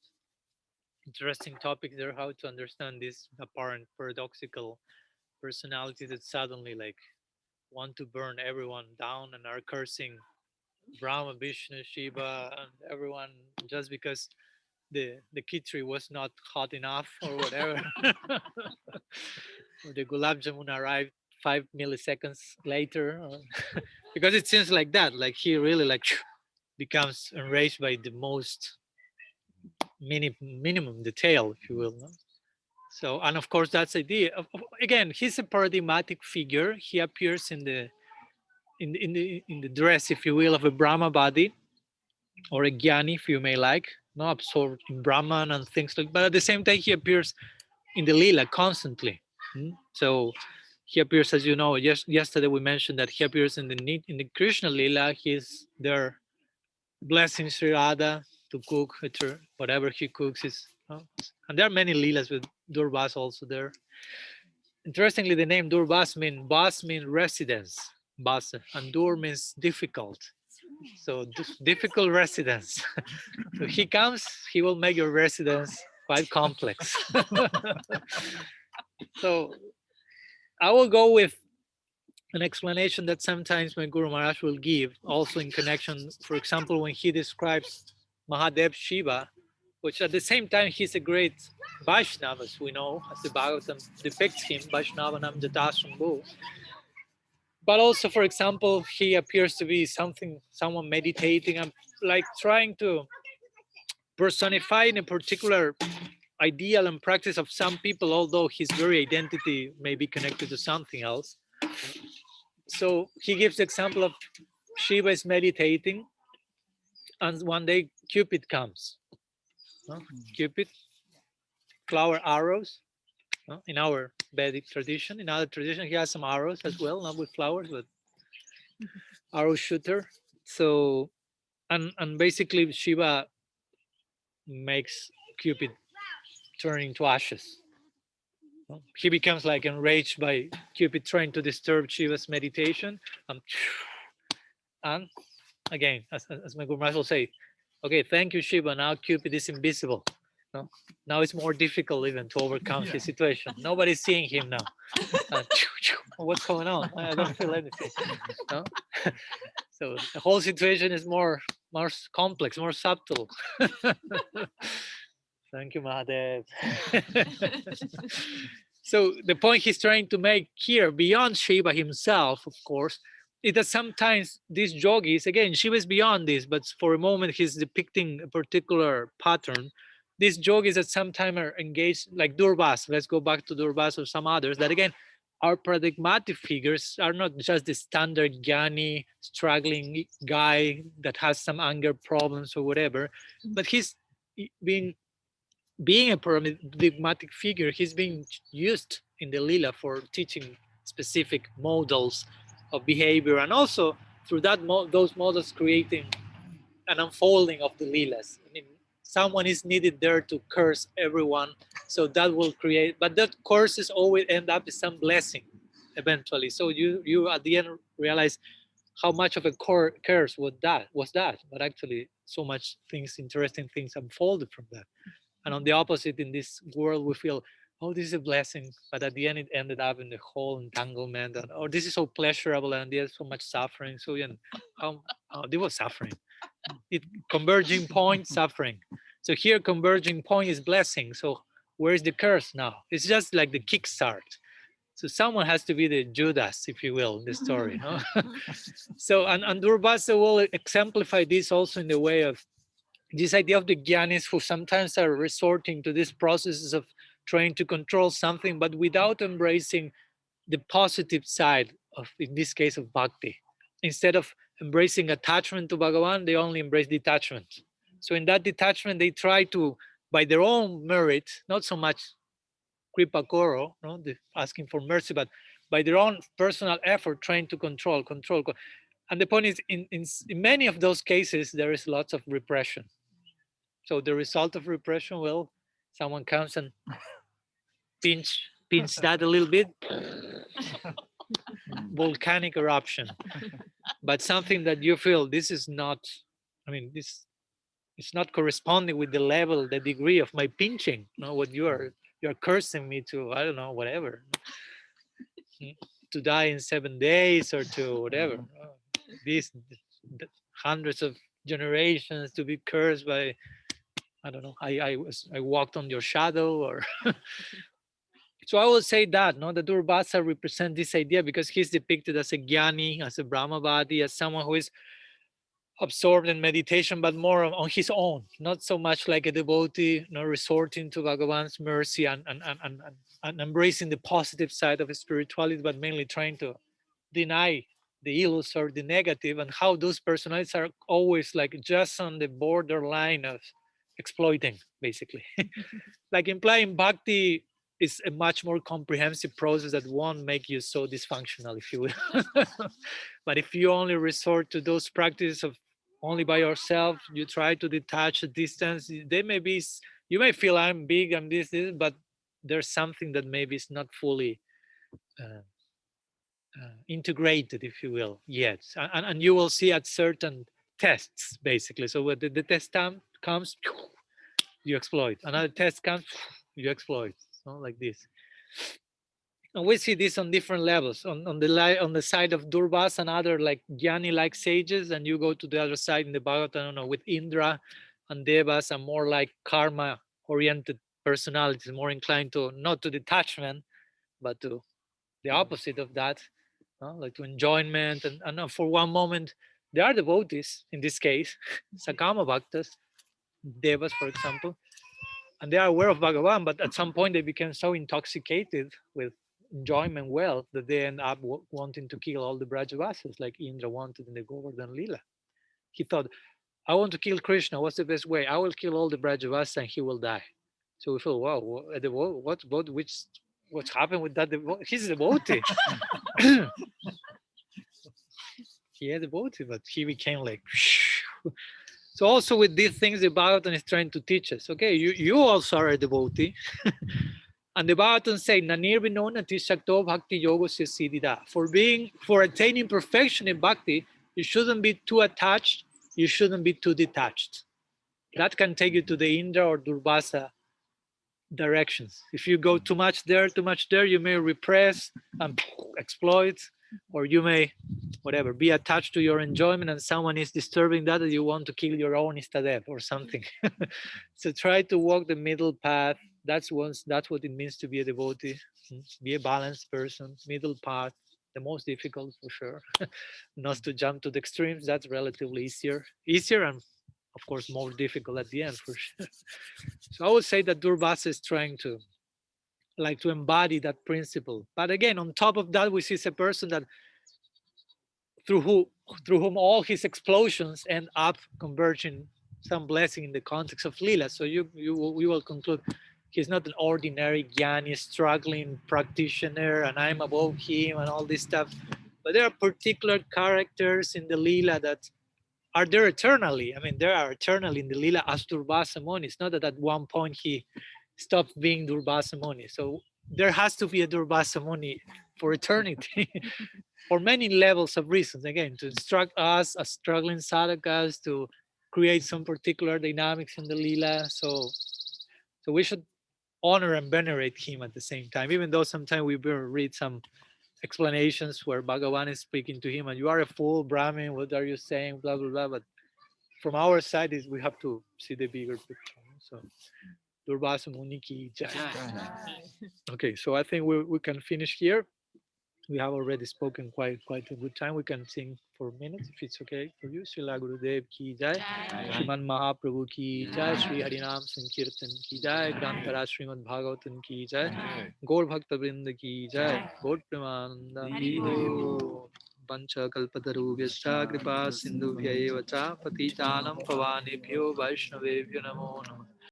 interesting topics there, how to understand this apparent paradoxical personality that suddenly like want to burn everyone down and are cursing Brahma, Vishnu, Shiva, and everyone just because the kitri was not hot enough or whatever. Or the gulab jamun arrived 5 milliseconds later, because it seems like that. Like he really like becomes enraged by the most minimum detail, if you will. No? So, and of course, that's the idea. Again, he's a paradigmatic figure. He appears in the dress, if you will, of a Brahma body or a Jnani, if you may like, no, absorbed in Brahman and things like. But at the same time, he appears in the lila constantly. So he appears, as you know. Yesterday we mentioned that he appears in the Krishna lila. He's there blessing Sri Radha to cook whatever he cooks is. And there are many lilas with Durbas also there. Interestingly, the name Durbas means residence, Bas, and Dur means difficult. So difficult residence. So he comes, he will make your residence quite complex. So I will go with an explanation that sometimes my Guru Maharaj will give, also in connection, for example, when he describes Mahadev Shiva, which at the same time he's a great Vaishnava, as we know, as the Bhagavatam depicts him, Vaishnavanam Jatasambhu. But also, for example, he appears to be someone meditating and like trying to personify in a particular ideal and practice of some people, although his very identity may be connected to something else. So he gives the example of Shiva is meditating, and one day Cupid comes. Cupid, flower arrows. In our Vedic tradition, in other tradition, he has some arrows as well, not with flowers, but arrow shooter. So, and basically Shiva makes Cupid turn into ashes. He becomes like enraged by Cupid trying to disturb Shiva's meditation, and again, as my Guru Maharaj will say, okay, thank you, Shiva. Now Cupid is invisible. No? Now it's more difficult even to overcome his situation. Nobody's seeing him now. What's going on? I don't feel anything. No? So the whole situation is more complex, more subtle. Thank you, Mahadev. So the point he's trying to make here, beyond Shiva himself, of course, is that sometimes these yogis, again, Shiva is beyond this, but for a moment he's depicting a particular pattern. These yogis at some time are engaged, like Durbas, let's go back to Durbas or some others, that again, are paradigmatic figures, are not just the standard Jnani, struggling guy that has some anger problems or whatever, but he's being a paradigmatic figure, he's being used in the lila for teaching specific models of behavior, and also through that those models creating an unfolding of the lilas. I mean, someone is needed there to curse everyone, so that will create. But that curses always end up with some blessing, eventually. So you at the end realize how much of a curse was that. But actually, so much interesting things unfolded from that. And on the opposite, in this world, we feel, oh, this is a blessing, but at the end, it ended up in the whole entanglement. And, oh, this is so pleasurable, and there's so much suffering. So, there was suffering. Converging point, suffering. So here, converging point is blessing. So where is the curse now? It's just like the kickstart. So someone has to be the Judas, if you will, in the story. No? So, and Durvasa will exemplify this also in the way of this idea of the Jnanis, who sometimes are resorting to these processes of trying to control something, but without embracing the positive side of, in this case, of bhakti. Instead of embracing attachment to Bhagavan, they only embrace detachment. So in that detachment, they try to, by their own merit, not so much kripa koro, no, asking for mercy, but by their own personal effort, trying to control. And the point is, in many of those cases, there is lots of repression. So the result of repression, well, someone comes and pinch that a little bit, volcanic eruption. But something that you feel this is not, I mean, this it's not corresponding with the level, the degree of my pinching. What you're cursing me to, I don't know, whatever, to die in 7 days or to whatever. These hundreds of generations to be cursed by, I don't know, I walked on your shadow or so I would say that the Durvasa represent this idea because he's depicted as a jnani, as a Brahmavadi, as someone who is absorbed in meditation, but more on his own, not so much like a devotee, resorting to Bhagavan's mercy and embracing the positive side of spirituality, but mainly trying to deny the ills or the negative, and how those personalities are always like just on the borderline of exploiting, basically. Like implying bhakti is a much more comprehensive process that won't make you so dysfunctional, if you will. But if you only resort to those practices of only by yourself, you try to detach a distance, they may be, you may feel I'm big, I'm this, but there's something that maybe is not fully integrated, if you will, yet. And you will see at certain tests, basically. So when the test comes, you exploit. Another test comes, you exploit. Like this. And we see this on different levels. On the side of Durvas and other like Jnani-like sages, and you go to the other side in the Bhagavatam, I don't know, with Indra and Devas, and more like karma-oriented personalities, more inclined to not to detachment, but to the opposite of that, like to enjoyment. And for one moment, they are devotees in this case, Sakama Bhaktas, Devas, for example, and they are aware of Bhagavan, but at some point they became so intoxicated with enjoyment wealth that they end up wanting to kill all the Brajavasas, like Indra wanted in the Govardhan Lila. He thought, I want to kill Krishna. What's the best way? I will kill all the Brajavasas and he will die. So we feel, wow, what's happened with that? He's a devotee. He had a devotee, but he became like. So also with these things, the Bhagavatam is trying to teach us. Okay, you also are a devotee. And the Bhagavatam says, Nanir vinonati shakto bhakti yoga se siddhida. For attaining perfection in bhakti, you shouldn't be too attached, you shouldn't be too detached. That can take you to the Indra or Durvasa directions. If you go too much there, you may repress and exploit, or you may, whatever, be attached to your enjoyment and someone is disturbing that you want to kill your own istadev or something. So try to walk the middle path. That's what it means to be a devotee. Be a balanced person, middle path, the most difficult for sure. Not to jump to the extremes, that's relatively easier and of course more difficult at the end for sure. So I would say that Durvasa is trying to embody that principle. But again, on top of that, we see a person that through whom all his explosions end up converging some blessing in the context of Lila. So we will conclude he's not an ordinary jnani, struggling practitioner, and I'm above him and all this stuff. But there are particular characters in the Lila that are there eternally. I mean, there are eternally in the Lila as Durvasa Muni. It's not that at one point he stopped being Durvasa Muni. So there has to be a Durvasa Muni for eternity. For many levels of reasons, again, to instruct us as struggling sadhakas, to create some particular dynamics in the Leela. So we should honor and venerate him at the same time, even though sometimes we read some explanations where Bhagavan is speaking to him and you are a fool, Brahmin, what are you saying, blah, blah, blah. But from our side is we have to see the bigger picture. So Durvasa Muni ki jai. Okay, so I think we can finish here. We have already spoken quite a good time. We can sing for minutes if it's okay for you. Srila Gurudev ki jai. Shriman Mahaprabhu ki jai. Shri Harinam Sankirtan ki jai. Grantara Srimad Bhagavatam ki jai. Gaur Bhakta Vrinda ki jai. Gaur Premananda Haribo. Pancha Kalpataru Vyascha Kripa Sindhu Vyayevacha Patitanam Pavanebhyo Vaishnavebhyo Namo Namo.